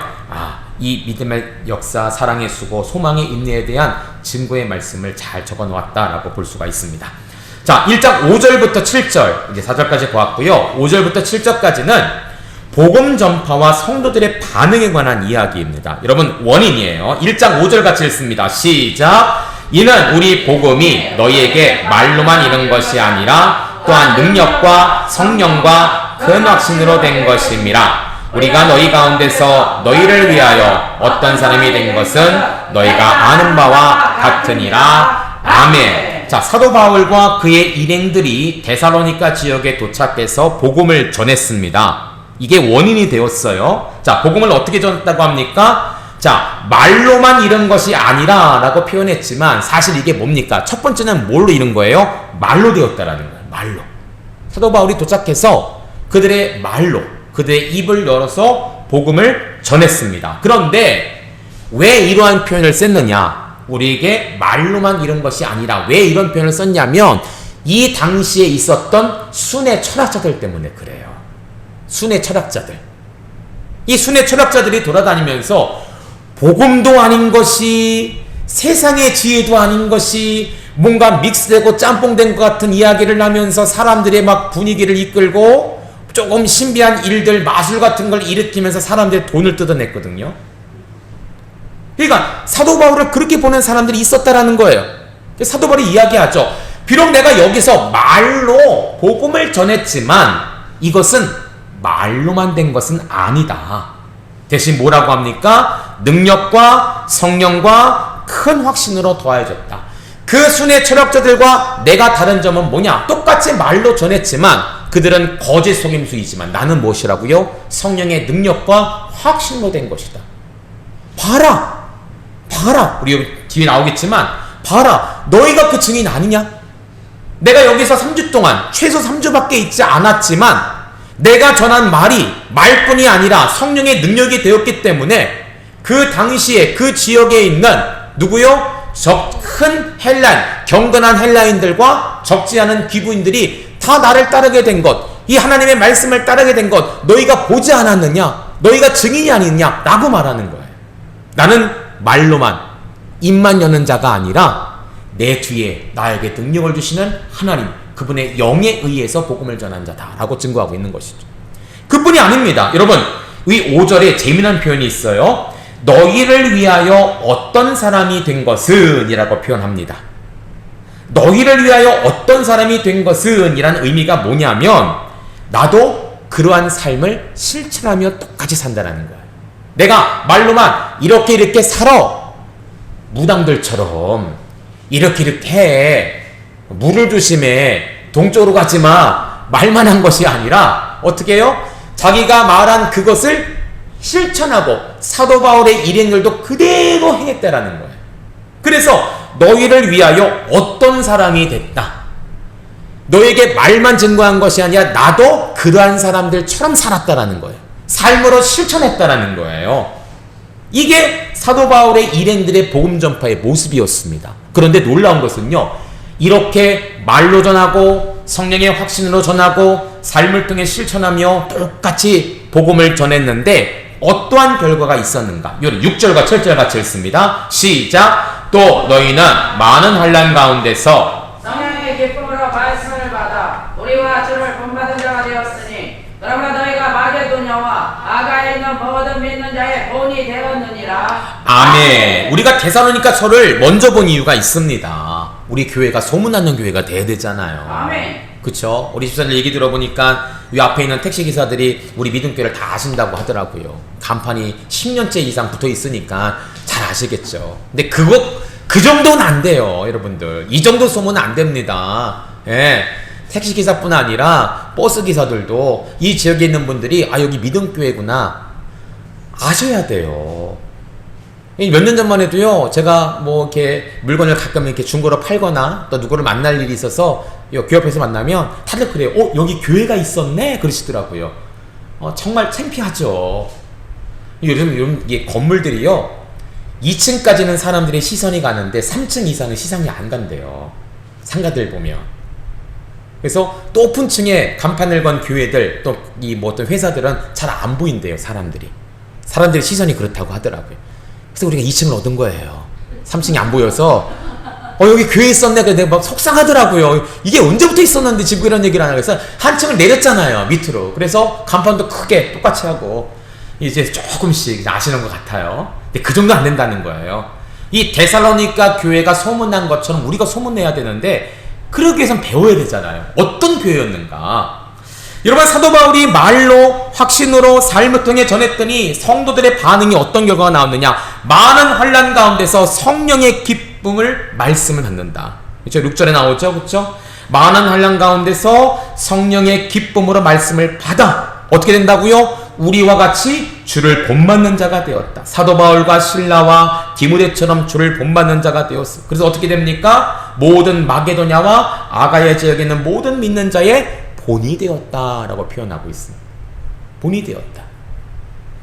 이 믿음의 역사, 사랑의 수고, 소망의 인내에 대한 증거의 말씀을 잘 적어 놓았다라고 볼 수가 있습니다. 자, 1장 5절부터 7절, 이제 4절까지 보았고요. 5절부터 7절까지는 복음 전파와 성도들의 반응에 관한 이야기입니다. 여러분, 원인이에요. 1장 5절 같이 읽습니다. 시작! 이는 우리 복음이 너희에게 말로만 이른 것이 아니라 또한 능력과 성령과 큰 확신으로 된 것임이라. 우리가 너희 가운데서 너희를 위하여 어떤 사람이 된 것은 너희가 아는 바와 같으니라. 아멘. 자, 사도 바울과 그의 일행들이 데살로니가 지역에 도착해서 복음을 전했습니다. 이게 원인이 되었어요. 자, 복음을 어떻게 전했다고 합니까? 자, 말로만 이룬 것이 아니라 라고 표현했지만 사실 이게 뭡니까? 첫 번째는 뭘로 이룬 거예요? 말로 되었다라는 거예요. 말로. 사도 바울이 도착해서 그들의 말로, 그들의 입을 열어서 복음을 전했습니다. 그런데 왜 이러한 표현을 썼느냐? 우리에게 말로만 이룬 것이 아니라 왜 이런 표현을 썼냐면 이 당시에 있었던 순회 철학자들 때문에 그래요. 순회 철학자들. 이 순회 철학자들이 돌아다니면서 복음도 아닌 것이, 세상의 지혜도 아닌 것이, 뭔가 믹스되고 짬뽕된 것 같은 이야기를 하면서 사람들의 막 분위기를 이끌고 조금 신비한 일들, 마술 같은 걸 일으키면서 사람들의 돈을 뜯어냈거든요. 그러니까 사도 바울을 그렇게 보는 사람들이 있었다라는 거예요. 사도 바울이 이야기하죠. 비록 내가 여기서 말로 복음을 전했지만 이것은 말로만 된 것은 아니다. 대신 뭐라고 합니까? 능력과 성령과 큰 확신으로 더해졌다. 그 순회 철학자들과 내가 다른 점은 뭐냐? 똑같이 말로 전했지만 그들은 거짓 속임수이지만 나는 무엇이라고요? 성령의 능력과 확신으로 된 것이다. 봐라! 우리 뒤에 나오겠지만 봐라, 너희가 그 증인 아니냐? 내가 여기서 3주 동안, 최소 3주밖에 있지 않았지만 내가 전한 말이 말뿐이 아니라 성령의 능력이 되었기 때문에 그 당시에 그 지역에 있는 누구요? 큰 헬라인, 경건한 헬라인들과 적지 않은 귀부인들이 다 나를 따르게 된 것, 이 하나님의 말씀을 따르게 된 것 너희가 보지 않았느냐? 너희가 증인이 아니냐? 라고 말하는 거예요. 나는 말로만, 입만 여는 자가 아니라 내 뒤에 나에게 능력을 주시는 하나님, 그분의 영에 의해서 복음을 전한 자다라고 증거하고 있는 것이죠. 그뿐이 아닙니다. 여러분, 이 5절에 재미난 표현이 있어요. 너희를 위하여 어떤 사람이 된 것은 이라고 표현합니다. 너희를 위하여 어떤 사람이 된 것은 이라는 의미가 뭐냐면 나도 그러한 삶을 실천하며 똑같이 산다는 거예요. 내가 말로만 이렇게 살아, 무당들처럼 이렇게 해, 물을 조심해, 동쪽으로 가지 마, 말만 한 것이 아니라 어떻게 해요? 자기가 말한 그것을 실천하고 사도 바울의 일행들도 그대로 행했다라는 거예요. 그래서 너희를 위하여 어떤 사람이 됐다. 너에게 말만 증거한 것이 아니라 나도 그러한 사람들처럼 살았다라는 거예요. 삶으로 실천했다라는 거예요. 이게 사도 바울의 일행들의 복음 전파의 모습이었습니다. 그런데 놀라운 것은요, 이렇게 말로 전하고 성령의 확신으로 전하고 삶을 통해 실천하며 똑같이 복음을 전했는데 어떠한 결과가 있었는가? 6절과 7절 같이 읽습니다. 시작. 또 너희는 많은 환난 가운데서 성령의 기쁨으로 말씀을 받아 우리와 주를 본받은 자가 되었으니 그러므로 너희가 마게도냐와 아가에 있는 모든 믿는 자의 본이 되었느니라. 아멘. 우리가 데살로니가서를 먼저 본 이유가 있습니다. 우리 교회가 소문나는 교회가 돼야 되잖아요. 아멘. 그쵸? 우리 집사님 얘기 들어보니까 이 앞에 있는 택시기사들이 우리 믿음교회를 다 아신다고 하더라고요. 간판이 10년째 이상 붙어 있으니까 잘 아시겠죠. 근데 그 정도는 안 돼요, 여러분들. 이 정도 소문은 안 됩니다. 예. 택시기사뿐 아니라 버스기사들도 이 지역에 있는 분들이 아, 여기 믿음교회구나 아셔야 돼요. 몇 년 전만 해도요, 제가 뭐 이렇게 물건을 가끔 이렇게 중고로 팔거나 또 누구를 만날 일이 있어서 교회 앞에서 만나면 다들 그래요. 여기 교회가 있었네? 그러시더라고요. 정말 창피하죠. 요즘 이게 건물들이요, 2층까지는 사람들의 시선이 가는데 3층 이상은 시선이 안 간대요. 상가들 보면. 그래서 높은 층에 간판을 건 교회들, 또 이 뭐 어떤 회사들은 잘 안 보인대요, 사람들이 시선이 그렇다고 하더라고요. 그래서 우리가 2층을 얻은 거예요. 3층이 안 보여서 여기 교회 있었네. 그래서 내가 막 속상하더라고요. 이게 언제부터 있었는데 지금 이런 얘기를 하나. 그래서 한 층을 내렸잖아요, 밑으로. 그래서 간판도 크게 똑같이 하고 이제 조금씩 아시는 것 같아요. 근데 그 정도 안 된다는 거예요. 이 데살로니가 교회가 소문난 것처럼 우리가 소문내야 되는데 그러기 위해선 배워야 되잖아요. 어떤 교회였는가? 여러분, 사도 바울이 말로 확신으로 삶을 통해 전했더니 성도들의 반응이 어떤 결과가 나왔느냐? 많은 환난 가운데서 성령의 기쁨을 말씀을 받는다. 그렇죠? 6절에 나오죠, 그렇죠? 많은 환난 가운데서 성령의 기쁨으로 말씀을 받아 어떻게 된다고요? 우리와 같이 주를 본받는 자가 되었다. 사도 바울과 실라와 디모데처럼 주를 본받는 자가 되었어. 그래서 어떻게 됩니까? 모든 마게도냐와 아가야 지역에 있는 모든 믿는 자의 본이 되었다라고 표현하고 있습니다. 본이 되었다.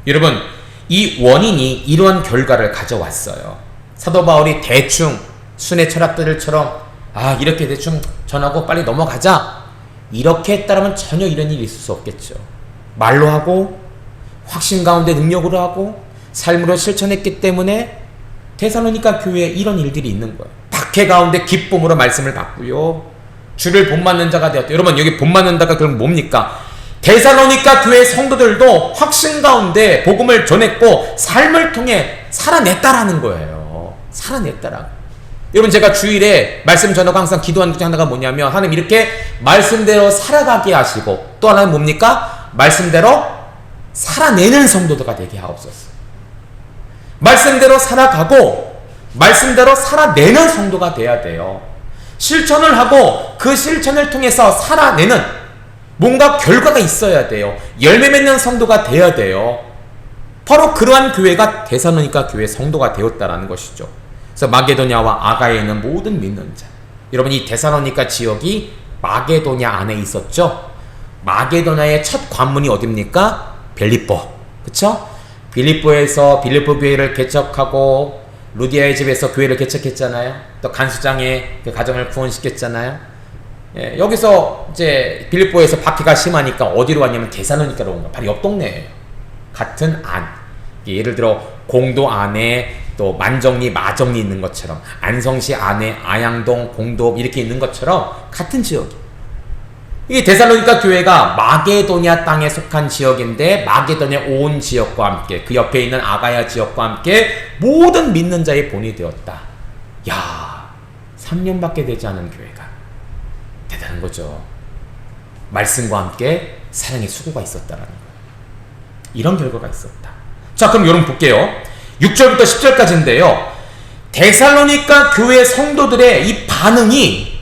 여러분, 이 원인이 이러한 결과를 가져왔어요. 사도 바울이 대충 순회 철학들처럼 이렇게 대충 전하고 빨리 넘어가자 이렇게 했다면 전혀 이런 일이 있을 수 없겠죠. 말로 하고 확신 가운데 능력으로 하고 삶으로 실천했기 때문에 데살로니가 교회에 이런 일들이 있는 거예요. 박해 가운데 기쁨으로 말씀을 받고요, 주를 본받는 자가 되었다. 여러분, 여기 본받는 자가 그럼 뭡니까? 데살로니가 교회 성도들도 확신 가운데 복음을 전했고 삶을 통해 살아냈다라는 거예요. 살아냈다라고. 여러분, 제가 주일에 말씀 전하고 항상 기도하는 중 하나가 뭐냐면 하나님 이렇게 말씀대로 살아가게 하시고 또 하나는 뭡니까? 말씀대로 살아내는 성도들가 되게 하옵소서. 말씀대로 살아가고 말씀대로 살아내는 성도가 돼야 돼요. 실천을 하고 그 실천을 통해서 살아내는 뭔가 결과가 있어야 돼요. 열매 맺는 성도가 돼야 돼요. 바로 그러한 교회가 데살로니가 교회 성도가 되었다라는 것이죠. 그래서 마게도냐와 아가야에 있는 모든 믿는 자. 여러분, 이 데살로니가 지역이 마게도냐 안에 있었죠. 마게도냐의 첫 관문이 어딥니까? 빌립보. 그쵸? 빌립보에서 빌립보 교회를 개척하고 루디아의 집에서 교회를 개척했잖아요. 또 간수장의 그 가정을 구원시켰잖아요. 예, 여기서 이제 빌립보에서 박해가 심하니까 어디로 왔냐면 데살로니가로 온 거예요. 바로 옆 동네예요. 같은 안. 예를 들어 공도 안에 또 만정리, 마정리 있는 것처럼, 안성시 안에 아양동, 공도 이렇게 있는 것처럼 같은 지역이에요. 이 데살로니가 교회가 마게도냐 땅에 속한 지역인데, 마게도냐 온 지역과 함께 그 옆에 있는 아가야 지역과 함께 모든 믿는 자의 본이 되었다. 야, 3년밖에 되지 않은 교회가 대단한 거죠. 말씀과 함께 사랑의 수고가 있었다라는 거예요. 이런 결과가 있었다. 자, 그럼 여러분 볼게요. 6절부터 10절까지인데요. 데살로니가 교회 성도들의 이 반응이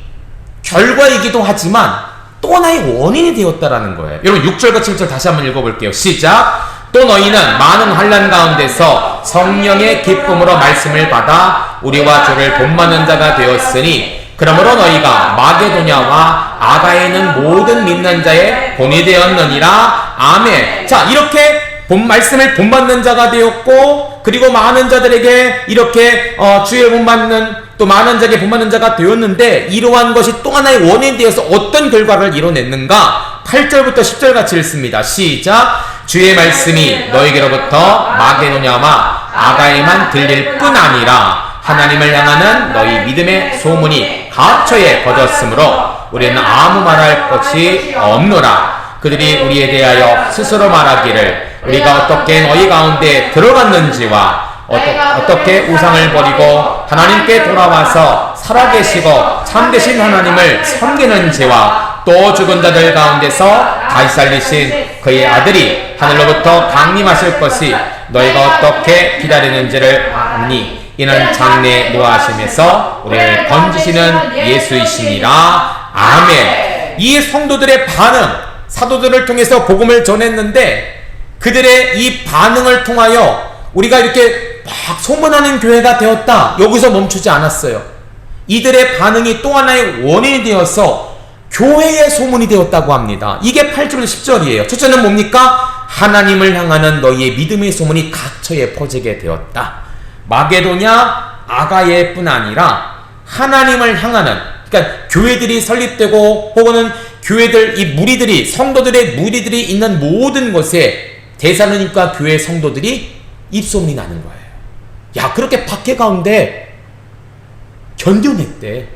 결과이기도 하지만 또 하나의 원인이 되었다라는 거예요. 여러분 6절과 7절 다시 한번 읽어볼게요. 시작. 또 너희는 많은 환난 가운데서 성령의 기쁨으로 말씀을 받아 우리와 주를 본받는 자가 되었으니 그러므로 너희가 마게도냐와 아가야에는 모든 믿는 자의 본이 되었느니라. 아멘. 자, 이렇게 말씀을 본받는 자가 되었고, 그리고 많은 자들에게 이렇게 주의 본받는, 또 많은 자에게 본받는 자가 되었는데, 이러한 것이 또 하나의 원인이 되어서 어떤 결과를 이뤄냈는가? 8절부터 10절 같이 읽습니다. 시작. 주의 말씀이 너희에게로부터 마게도냐와 아가야에만 들릴 뿐 아니라 하나님을 향하는 너희 믿음의 소문이 각처에 퍼졌으므로 우리는 아무 말할 것이 없노라. 그들이 우리에 대하여 스스로 말하기를 우리가 어떻게 너희 가운데 들어갔는지와 어떻게 우상을 버리고 하나님께 돌아와서 살아계시고 참되신 하나님을 섬기는지와 또 죽은 자들 가운데서 다시 살리신 그의 아들이 하늘로부터 강림하실 것이 너희가 어떻게 기다리는지를 아니 이는 장래 노하심에서 우리를 건지시는 예수이시니라. 아멘. 이 성도들의 반응, 사도들을 통해서 복음을 전했는데 그들의 이 반응을 통하여 우리가 이렇게 막 소문하는 교회가 되었다. 여기서 멈추지 않았어요. 이들의 반응이 또 하나의 원인이 되어서 교회의 소문이 되었다고 합니다. 이게 8절 10절이에요. 첫째는 뭡니까? 하나님을 향하는 너희의 믿음의 소문이 각처에 퍼지게 되었다. 마게도냐 아가야뿐 아니라 하나님을 향하는, 그러니까 교회들이 설립되고 혹은 교회들, 이 무리들이, 성도들의 무리들이 있는 모든 곳에 데살로니가 교회 성도들이 입소문이 나는 거예요. 야, 그렇게 박해 가운데 견뎌냈대.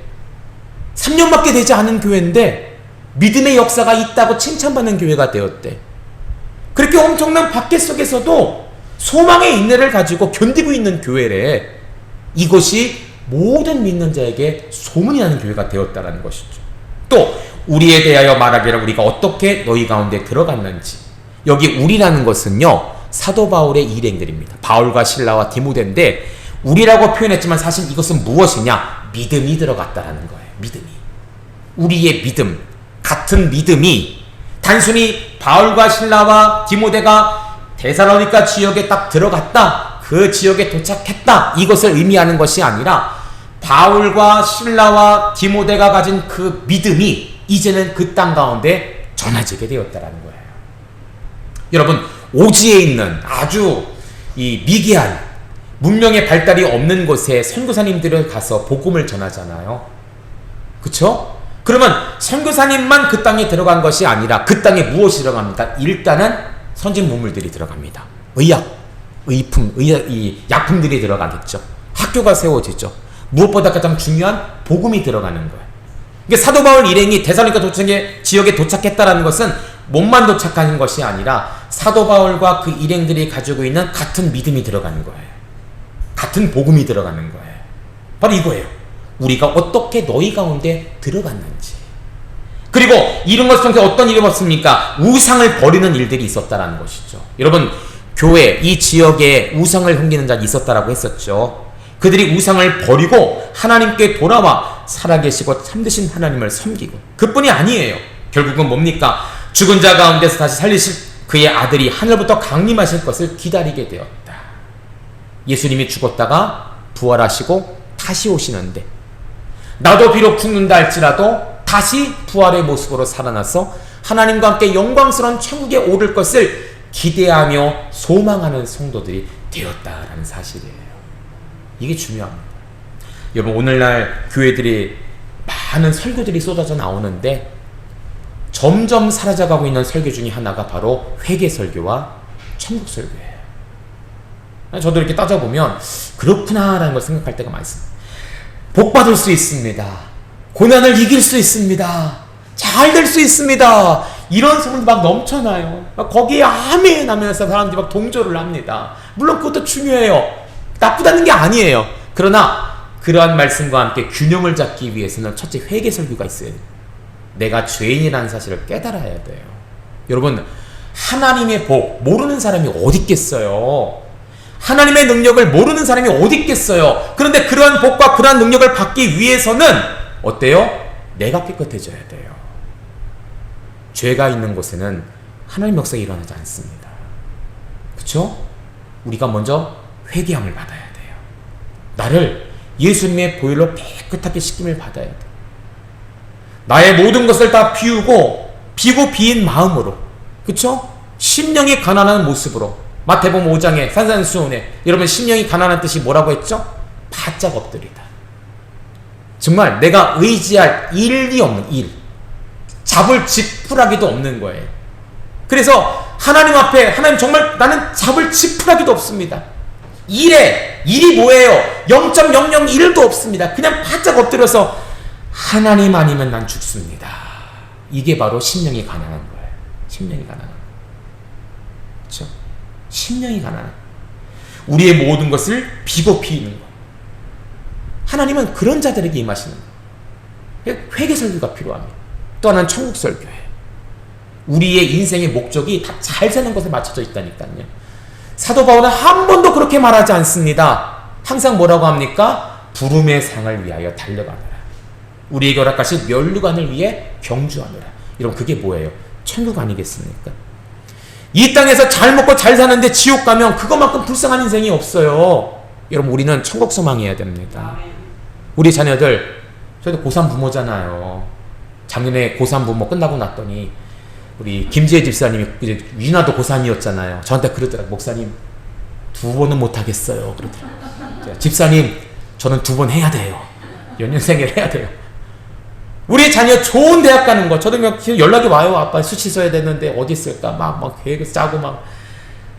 3년밖에 되지 않은 교회인데 믿음의 역사가 있다고 칭찬받는 교회가 되었대. 그렇게 엄청난 박해 속에서도 소망의 인내를 가지고 견디고 있는 교회래. 이것이 모든 믿는 자에게 소문이 나는 교회가 되었다는 것이죠. 또 우리에 대하여 말하기를 우리가 어떻게 너희 가운데 들어갔는지. 여기 우리라는 것은요, 사도 바울의 일행들입니다. 바울과 실라와 디모데인데 우리라고 표현했지만 사실 이것은 무엇이냐? 믿음이 들어갔다라는 거예요. 믿음이. 우리의 믿음, 같은 믿음이 단순히 바울과 실라와 디모데가 데살로니가 지역에 딱 들어갔다, 그 지역에 도착했다, 이것을 의미하는 것이 아니라 바울과 실라와 디모데가 가진 그 믿음이 이제는 그 땅 가운데 전해지게 되었다라는 거예요. 여러분, 오지에 있는 아주 이 미개한 문명의 발달이 없는 곳에 선교사님들을 가서 복음을 전하잖아요. 그쵸? 그러면 선교사님만 그 땅에 들어간 것이 아니라 그 땅에 무엇이 들어갑니까? 일단은 선진 문물들이 들어갑니다. 의약, 의품, 이 약품들이 들어가겠죠. 학교가 세워지죠. 무엇보다 가장 중요한 복음이 들어가는 거예요. 그러니까 사도 바울 일행이 데살로니가 지역에 도착했다는 것은 몸만 도착하는 것이 아니라 사도 바울과 그 일행들이 가지고 있는 같은 믿음이 들어가는 거예요. 같은 복음이 들어가는 거예요. 바로 이거예요. 우리가 어떻게 너희 가운데 들어갔는지. 그리고 이런 것을 통해서 어떤 일이 없습니까? 우상을 버리는 일들이 있었다라는 것이죠. 여러분, 교회, 이 지역에 우상을 섬기는 자가 있었다라고 했었죠. 그들이 우상을 버리고 하나님께 돌아와 살아계시고 참되신 하나님을 섬기고, 그뿐이 아니에요. 결국은 뭡니까? 죽은 자 가운데서 다시 살리실 그의 아들이 하늘부터 강림하실 것을 기다리게 되었다. 예수님이 죽었다가 부활하시고 다시 오시는데, 나도 비록 죽는다 할지라도 다시 부활의 모습으로 살아나서 하나님과 함께 영광스러운 천국에 오를 것을 기대하며 소망하는 성도들이 되었다라는 사실이에요. 이게 중요합니다. 여러분, 오늘날 교회들이 많은 설교들이 쏟아져 나오는데 점점 사라져가고 있는 설교 중에 하나가 바로 회개 설교와 천국 설교예요. 저도 이렇게 따져보면 그렇구나라는 걸 생각할 때가 많습니다. 복 받을 수 있습니다. 고난을 이길 수 있습니다. 잘 될 수 있습니다. 이런 소문도 막 넘쳐나요. 거기에 아멘 하면서 사람들이 막 동조를 합니다. 물론 그것도 중요해요. 나쁘다는 게 아니에요. 그러나 그러한 말씀과 함께 균형을 잡기 위해서는 첫째 회개 설교가 있어야 돼요. 내가 죄인이라는 사실을 깨달아야 돼요. 여러분, 하나님의 복 모르는 사람이 어디 있겠어요? 하나님의 능력을 모르는 사람이 어디 있겠어요? 그런데 그러한 복과 그러한 능력을 받기 위해서는 어때요? 내가 깨끗해져야 돼요. 죄가 있는 곳에는 하나님 역사가 일어나지 않습니다. 그렇죠? 우리가 먼저 회개함을 받아야 돼요. 나를 예수님의 보혈로 깨끗하게 씻김을 받아야 돼요. 나의 모든 것을 다 비우고 비인 마음으로, 그렇죠? 심령이 가난한 모습으로. 마태복음 5장에 산산수훈에 여러분, 심령이 가난한 뜻이 뭐라고 했죠? 바짝 엎드리다. 정말 내가 의지할 일이 없는 일, 잡을 지푸라기도 없는 거예요. 그래서 하나님 앞에, 하나님 정말 나는 잡을 지푸라기도 없습니다. 일이 뭐예요? 0.001도 없습니다. 그냥 바짝 엎드려서 하나님 아니면 난 죽습니다. 이게 바로 심령이 가난한 거예요. 심령이 가난한 거예요. 그렇죠? 심령이 가난한 거예요. 우리의 모든 것을 비겁히 있는 거예요. 하나님은 그런 자들에게 임하시는 거예요. 회개 설교가 필요합니다. 또 하나는 천국 설교예요. 우리의 인생의 목적이 다 잘 사는 것에 맞춰져 있다니까요. 사도 바울은 한 번도 그렇게 말하지 않습니다. 항상 뭐라고 합니까? 부름의 상을 위하여 달려가느라, 우리에게 허락하신 면류관을 위해 경주하느라. 여러분, 그게 뭐예요? 천국 아니겠습니까? 이 땅에서 잘 먹고 잘 사는데 지옥 가면 그것만큼 불쌍한 인생이 없어요. 여러분, 우리는 천국 소망해야 됩니다. 우리 자녀들, 저희도 고3 부모잖아요. 작년에 고3 부모 끝나고 났더니 우리 김지혜 집사님이, 위나도 고3이었잖아요. 저한테 그러더라고요. 목사님, 2번은 못하겠어요. 그러더라고요. 집사님, 저는 2번 해야 돼요. 연년생을 해야 돼요. 우리 자녀 좋은 대학 가는 거, 저도 연락이 와요. 아빠 수시 써야 되는데 어디 있을까? 막 계획을 짜고 막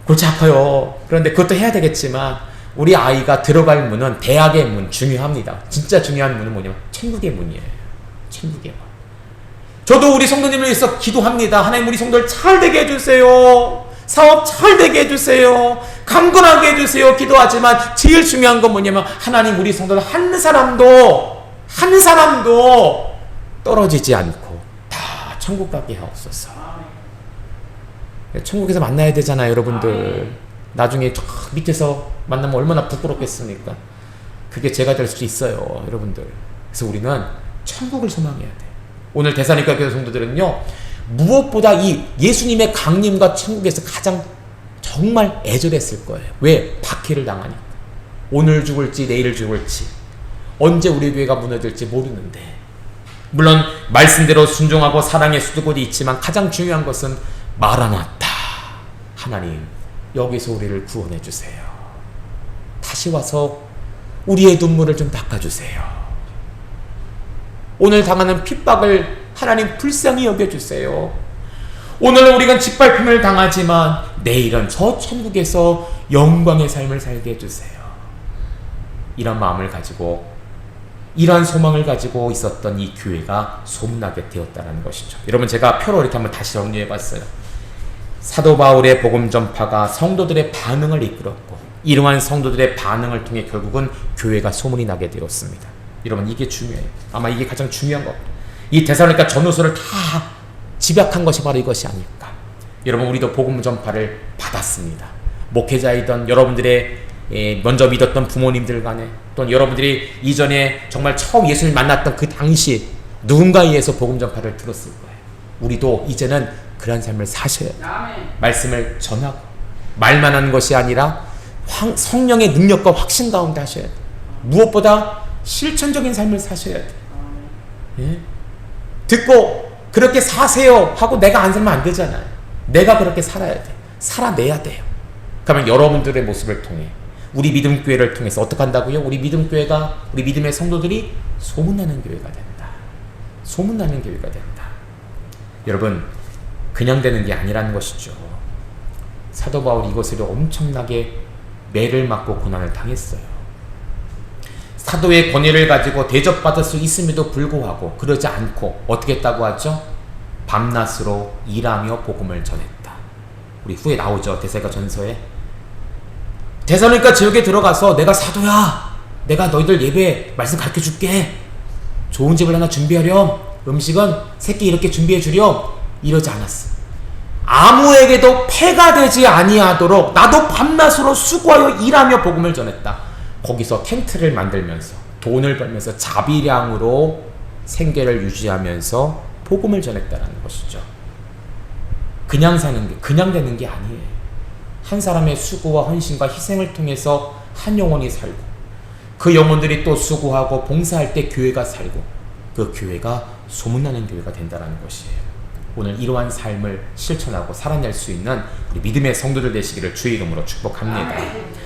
골치 아파요. 그런데 그것도 해야 되겠지만 우리 아이가 들어갈 문은, 대학의 문 중요합니다. 진짜 중요한 문은 뭐냐면 천국의 문이에요. 천국의 문. 저도 우리 성도님을 위해서 기도합니다. 하나님, 우리 성도를 잘 되게 해주세요. 사업 잘 되게 해주세요. 강건하게 해주세요. 기도하지만 제일 중요한 건 뭐냐면 하나님, 우리 성도들 한 사람도 떨어지지 않고 다 천국 가게 하옵소서. 천국에서 만나야 되잖아요, 여러분들. 나중에 저 밑에서 만나면 얼마나 부끄럽겠습니까? 그게 제가 될 수도 있어요, 여러분들. 그래서 우리는 천국을 소망해야 돼. 오늘 대사님과 교회 성도들은요, 무엇보다 이 예수님의 강림과 천국에서 가장 정말 애절했을 거예요. 왜? 박해를 당하니까. 오늘 죽을지 내일 죽을지, 언제 우리 교회가 무너질지 모르는데, 물론 말씀대로 순종하고 사랑의 수도권이 있지만 가장 중요한 것은 마라나타, 하나님 여기서 우리를 구원해 주세요. 다시 와서 우리의 눈물을 좀 닦아주세요. 오늘 당하는 핍박을 하나님 불쌍히 여겨주세요. 오늘 우리가 짓밟힘을 당하지만 내일은 저 천국에서 영광의 삶을 살게 해주세요. 이런 마음을 가지고, 이러한 소망을 가지고 있었던 이 교회가 소문나게 되었다는 것이죠. 여러분, 제가 표로 이렇게 한번 다시 정리해봤어요. 사도 바울의 복음 전파가 성도들의 반응을 이끌었고, 이러한 성도들의 반응을 통해 결국은 교회가 소문이 나게 되었습니다. 여러분, 이게 중요해요. 아마 이게 가장 중요한 것. 이 데살로니가 전후서를 다 집약한 것이 바로 이것이 아닐까. 여러분, 우리도 복음 전파를 받았습니다. 목회자이던 여러분들의 먼저 믿었던 부모님들 간에, 또는 여러분들이 이전에 정말 처음 예수를 만났던 그 당시 누군가에 의해서 복음 전파를 들었을 거예요. 우리도 이제는 그런 삶을 사셔야 돼요. 말씀을 전하고, 말만 하는 것이 아니라 성령의 능력과 확신 가운데 하셔야 돼요. 무엇보다 실천적인 삶을 사셔야 돼. 예? 듣고 그렇게 사세요 하고 내가 안 살면 안 되잖아요. 내가 그렇게 살아야 돼. 살아내야 돼요. 그러면 여러분들의 모습을 통해 우리 믿음교회를 통해서 어떻게 한다고요? 우리 믿음교회가, 우리 믿음의 성도들이 소문나는 교회가 된다. 소문나는 교회가 된다. 여러분, 그냥 되는 게 아니라는 것이죠. 사도 바울이 이것으로 엄청나게 매를 맞고 고난을 당했어요. 사도의 권위를 가지고 대접받을 수 있음에도 불구하고 그러지 않고 어떻게 했다고 하죠? 밤낮으로 일하며 복음을 전했다. 우리 후에 나오죠. 데살로니가 데살로니가 지역에 들어가서 내가 사도야, 내가 너희들 예배 말씀 가르쳐 줄게, 좋은 집을 하나 준비하렴, 음식은 새끼 이렇게 준비해 주렴, 이러지 않았어. 아무에게도 폐가 되지 아니하도록 나도 밤낮으로 수고하여 일하며 복음을 전했다. 거기서 텐트를 만들면서 돈을 벌면서 자비량으로 생계를 유지하면서 복음을 전했다는 것이죠. 그냥 사는 게, 그냥 되는 게 아니에요. 한 사람의 수고와 헌신과 희생을 통해서 한 영혼이 살고, 그 영혼들이 또 수고하고 봉사할 때 교회가 살고, 그 교회가 소문나는 교회가 된다는 것이에요. 오늘 이러한 삶을 실천하고 살아낼 수 있는 우리 믿음의 성도들 되시기를 주의 이름으로 축복합니다.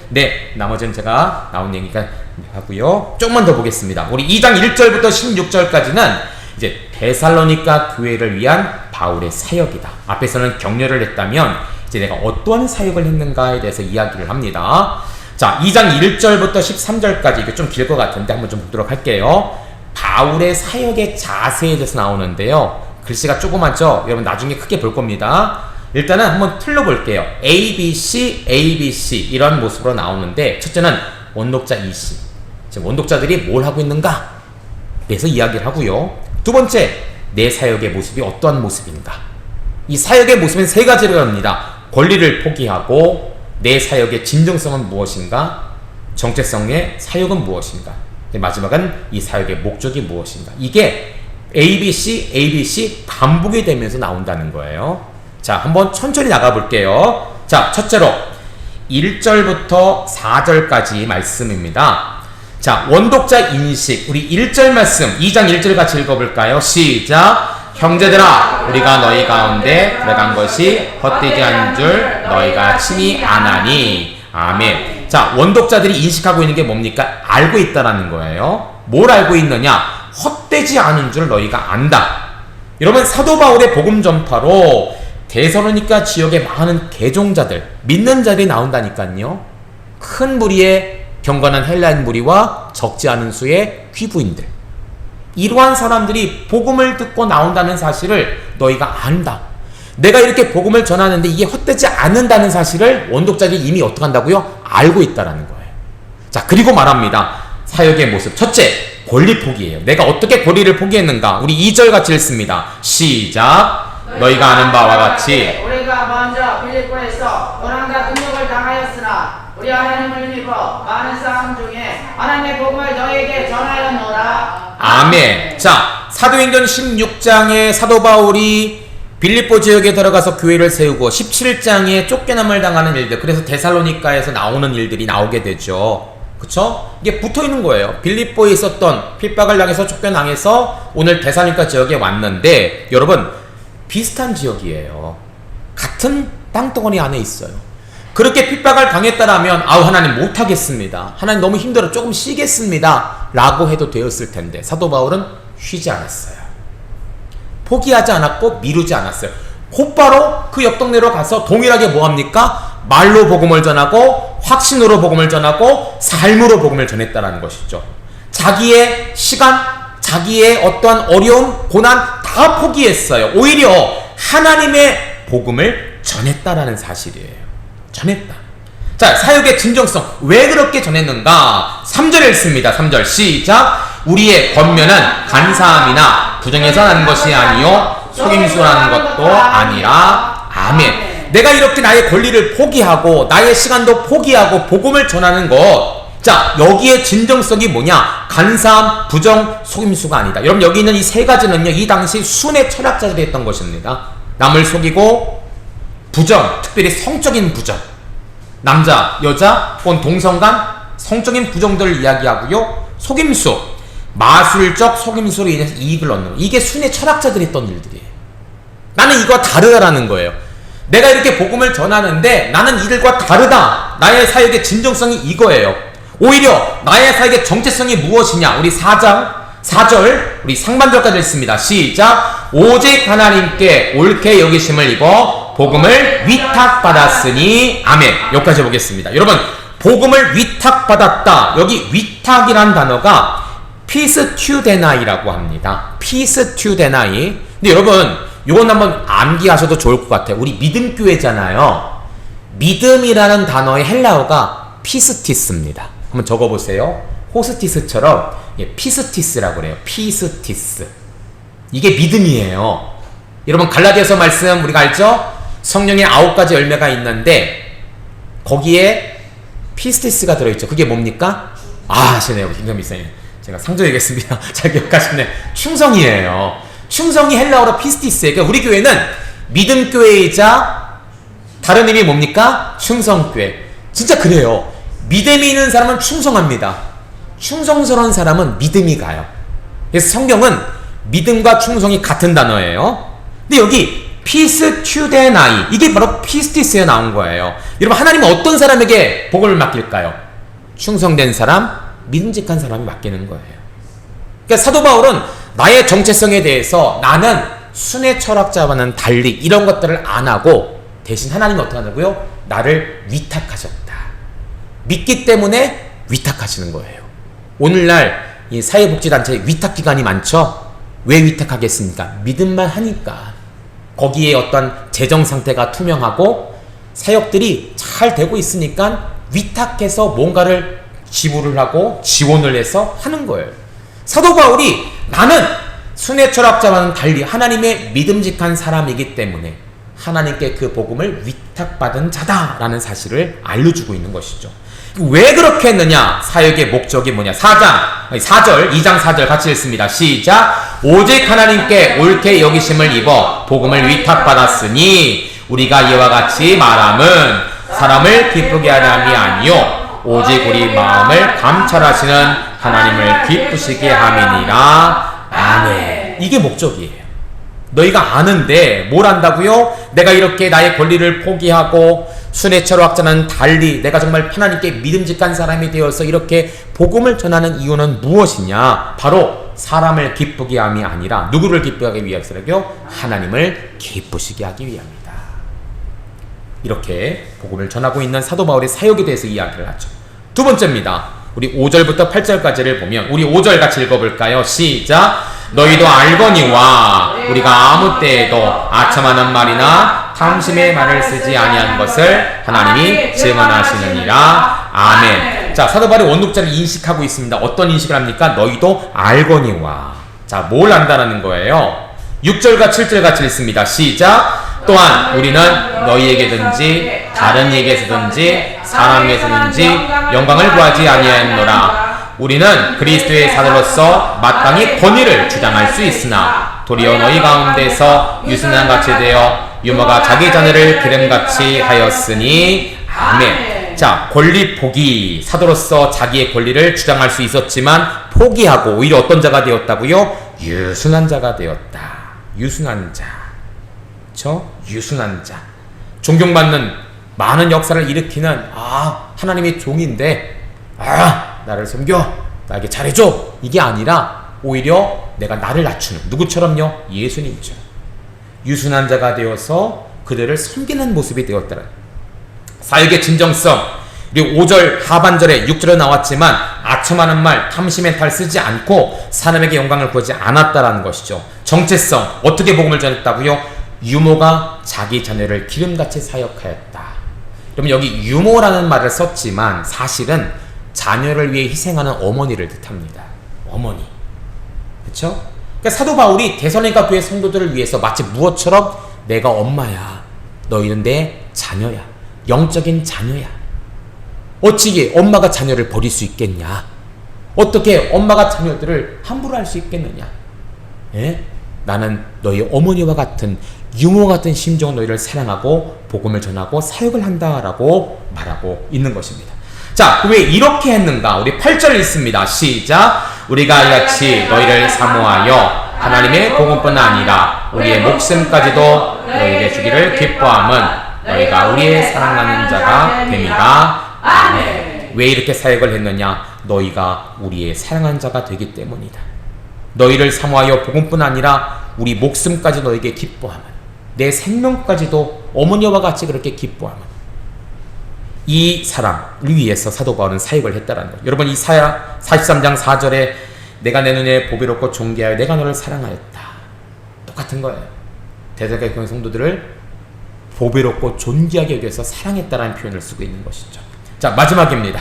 네, 나머지는 제가 나온 얘기가 하고요. 조금만 더 보겠습니다. 우리 2장 1절부터 16절까지는 이제 데살로니가 교회를 위한 바울의 사역이다. 앞에서는 격려를 했다면 이제 내가 어떠한 사역을 했는가에 대해서 이야기를 합니다. 자, 2장 1절부터 13절까지, 이게 좀 길 것 같은데 한번 좀 보도록 할게요. 바울의 사역의 자세에 대해서 나오는데요. 글씨가 조그맣죠? 여러분 나중에 크게 볼 겁니다. 일단은 한번 틀려볼게요. A, B, C, A, B, C 이런 모습으로 나오는데, 첫째는 원독자 이씨, 지금 원독자들이 뭘 하고 있는가? 그래서 이야기를 하고요. 두 번째, 내 사역의 모습이 어떠한 모습인가? 이 사역의 모습은 세 가지로 합니다. 권리를 포기하고, 내 사역의 진정성은 무엇인가? 정체성의 사역은 무엇인가? 마지막은 이 사역의 목적이 무엇인가? 이게 ABC, ABC 반복이 되면서 나온다는 거예요. 자, 한번 천천히 나가볼게요. 자, 첫째로 1절부터 4절까지 말씀입니다. 자, 원독자 인식, 우리 1절 말씀, 2장 1절 같이 읽어볼까요? 시작! 형제들아, 우리가 너희 가운데 들어간 것이 헛되지 않은 줄 너희가 친히 아나니. 아멘. 자, 원독자들이 인식하고 있는 게 뭡니까? 알고 있다라는 거예요. 뭘 알고 있느냐? 헛되지 않은 줄 너희가 안다. 여러분, 사도 바울의 복음 전파로 데살로니가 지역의 많은 개종자들, 믿는 자들이 나온다니까요. 큰 무리의 경건한 헬라인 무리와 적지 않은 수의 귀부인들, 이러한 사람들이 복음을 듣고 나온다는 사실을 너희가 안다. 내가 이렇게 복음을 전하는데 이게 헛되지 않는다는 사실을 원독자들이 이미 어떻게 한다고요? 알고 있다라는 거예요. 자, 그리고 말합니다. 사역의 모습. 첫째, 권리 포기예요. 내가 어떻게 권리를 포기했는가? 우리 2절 같이 읽습니다. 시작! 너희가 아는 바와 같이 우리가 먼저 빌립보에서 고난과 능력을 당하였으나 우리 하나님을 믿어 많은 싸움 중에 하나님의 복음을 너희에게 전하였노라. 아멘. 자, 사도행전 16장에 사도 바울이 빌립보 지역에 들어가서 교회를 세우고 17장에 쫓겨남을 당하는 일들, 그래서 데살로니가에서 나오는 일들이 나오게 되죠. 그쵸? 이게 붙어 있는 거예요. 빌립보에 있었던 핍박을 당해서 쫓겨나서 오늘 데살로니가 지역에 왔는데, 여러분 비슷한 지역이에요. 같은 땅덩어리 안에 있어요. 그렇게 핍박을 당했다라면 아우 하나님 못하겠습니다, 하나님 너무 힘들어, 조금 쉬겠습니다 라고 해도 되었을 텐데, 사도 바울은 쉬지 않았어요. 포기하지 않았고 미루지 않았어요. 곧바로 그 옆 동네로 가서 동일하게 뭐합니까? 말로 복음을 전하고 확신으로 복음을 전하고 삶으로 복음을 전했다라는 것이죠. 자기의 시간, 자기의 어떠한 어려움, 고난 다 포기했어요. 오히려 하나님의 복음을 전했다라는 사실이에요. 전했다. 자, 사역의 진정성, 왜 그렇게 전했는가? 3절 읽습니다. 3절 시작! 우리의 권면은 간사함이나 부정해서 나는 것이 아니요 속임수라는 것도 아니라. 아멘. 내가 이렇게 나의 권리를 포기하고 나의 시간도 포기하고 복음을 전하는 것, 자, 여기에 진정성이 뭐냐? 간사함, 부정, 속임수가 아니다. 여러분, 여기 있는 이 세 가지는요, 이 당시 순회 철학자들이 했던 것입니다. 남을 속이고, 부정, 특별히 성적인 부정, 남자, 여자, 혹은 동성간 성적인 부정들을 이야기하고요, 속임수, 마술적 속임수로 인해서 이익을 얻는 거. 이게 순회 철학자들이 했던 일들이에요. 나는 이거와 다르다라는 거예요. 내가 이렇게 복음을 전하는데 나는 이들과 다르다. 나의 사역의 진정성이 이거예요. 오히려 나의 사역의 정체성이 무엇이냐. 우리 4절 우리 상반절까지 읽습니다. 시작. 오직 하나님께 옳게 여기심을 입어 복음을 위탁받았으니 아멘. 여기까지 보겠습니다. 여러분, 복음을 위탁받았다. 여기 위탁이란 단어가 피스튜데나이라고 합니다. 피스튜데나이. 근데 여러분, 이건 한번 암기하셔도 좋을 것 같아요. 우리 믿음교회잖아요. 믿음이라는 단어의 헬라어가 피스티스입니다. 한번 적어보세요. 호스티스처럼 피스티스라고 그래요. 피스티스. 이게 믿음이에요. 여러분, 갈라디아서 말씀 우리가 알죠? 성령의 9가지 열매가 있는데 거기에 피스티스가 들어있죠. 그게 뭡니까? 아시네요. 김선미 선생님. 제가 상조얘기했습니다. 잘 기억하시네. 충성이에요. 충성이 헬라어로 피스티스예요. 그러니까 우리 교회는 믿음교회이자 다른 의미 뭡니까? 충성교회. 진짜 그래요. 믿음이 있는 사람은 충성합니다. 충성스러운 사람은 믿음이 가요. 그래서 성경은 믿음과 충성이 같은 단어예요. 근데 여기 피스튜데나이, 이게 바로 피스티스에 나온 거예요. 여러분, 하나님은 어떤 사람에게 복을 맡길까요? 충성된 사람, 믿음직한 사람이 맡기는 거예요. 그러니까 사도 바울은 나의 정체성에 대해서 나는 순회 철학자와는 달리 이런 것들을 안 하고 대신 하나님이 어떻게 하냐고요? 나를 위탁하셨다. 믿기 때문에 위탁하시는 거예요. 오늘날 이 사회복지단체에 위탁기관이 많죠? 왜 위탁하겠습니까? 믿음만 하니까. 거기에 어떤 재정 상태가 투명하고 사역들이 잘 되고 있으니까 위탁해서 뭔가를 지불을 하고 지원을 해서 하는 거예요. 사도 바울이 나는 순회 철학자와는 달리 하나님의 믿음직한 사람이기 때문에 하나님께 그 복음을 위탁받은 자다라는 사실을 알려주고 있는 것이죠. 왜 그렇게 했느냐? 사역의 목적이 뭐냐? 2장 4절 같이 읽습니다. 시작. 오직 하나님께 옳게 여기심을 입어 복음을 위탁받았으니 우리가 이와 같이 말함은 사람을 기쁘게 하람이 아니요 오직 우리 마음을 감찰하시는 하나님을 기쁘시게 함이니라. 아멘. 이게 목적이에요. 너희가 아는데 뭘 안다고요? 내가 이렇게 나의 권리를 포기하고 순회 철학자는 달리 내가 정말 하나님께 믿음직한 사람이 되어서 이렇게 복음을 전하는 이유는 무엇이냐? 바로 사람을 기쁘게 함이 아니라 누구를 기쁘게 하기 위해서라고요? 하나님을 기쁘시게 하기 위함이다. 이렇게 복음을 전하고 있는 사도 바울의 사역에 대해서 이야기를 하죠. 두 번째입니다. 우리 5절부터 8절까지를 보면 우리 5절 같이 읽어볼까요? 시작. 너희도 알거니와 우리가 아무 때에도 아첨하는 말이나 탐심의 말을 쓰지 아니한 것을 하나님이 증언하시느니라. 아멘. 자, 사도 바울이 원독자를 인식하고 있습니다. 어떤 인식을 합니까? 너희도 알거니와. 자, 뭘 안다라는 거예요? 6절과 7절 같이 읽습니다. 시작. 또한 우리는 너희에게든지 다른 이에게서든지 사람에게서든지 영광을 구하지 아니하였노라. 우리는 그리스도의 사도로서 마땅히 권위를 주장할 수 있으나 도리어 너희 가운데서 유순한같이 되어 유모가 자기 자녀를 기름같이 하였으니 아멘. 자, 권리 포기. 사도로서 자기의 권리를 주장할 수 있었지만 포기하고 오히려 어떤 자가 되었다고요? 유순한 자가 되었다. 유순한 자. 그렇죠? 유순한 자. 존경받는 많은 역사를 일으키는 하나님의 종인데 나를 섬겨, 나에게 잘해줘, 이게 아니라 오히려 내가 나를 낮추는, 누구처럼요? 예수님처럼 유순한 자가 되어서 그들을 섬기는 모습이 되었다는 사역의 진정성. 그리고 5절 하반절에 6절에 나왔지만 아첨하는 말, 탐심의 탈 쓰지 않고 사람에게 영광을 구하지 않았다라는 것이죠. 정체성, 어떻게 복음을 전했다고요? 유모가 자기 자녀를 기름같이 사역하였다. 그러면 여기 유모라는 말을 썼지만 사실은 자녀를 위해 희생하는 어머니를 뜻합니다. 어머니. 그렇죠? 그러니까 사도 바울이 데살로니가 교회 성도들을 위해서 마치 무엇처럼 내가 엄마야. 너희는 내 자녀야. 영적인 자녀야. 어찌게 엄마가 자녀를 버릴 수 있겠냐? 어떻게 엄마가 자녀들을 함부로 할 수 있겠느냐? 예? 나는 너희 어머니와 같은 유모 같은 심정으로 너희를 사랑하고 복음을 전하고 사역을 한다라고 말하고 있는 것입니다. 자, 자, 왜 이렇게 했는가? 우리 8절 읽습니다. 시작. 우리가 이같이 너희를 사모하여 하나님의 복음뿐 아니라 우리의 목숨까지도 너희에게 주기를 기뻐함은 너희가 우리의 사랑하는 자가 됩니다. 아멘. 왜 이렇게 사역을 했느냐? 너희가 우리의 사랑하는 자가 되기 때문이다. 너희를 사모하여 복음뿐 아니라 우리 목숨까지 너에게 기뻐함은, 내 생명까지도 어머니와 같이 그렇게 기뻐함은, 이 사람을 위해서 사도 바울은 사역을 했다라는 거예요. 여러분, 이사야 43장 4절에 내가 내 눈에 보배롭고 존귀하여 내가 너를 사랑하였다. 똑같은 거예요. 대사로니가 교회 성도들을 보배롭고 존귀하게 여겨서 사랑했다라는 표현을 쓰고 있는 것이죠. 자, 마지막입니다.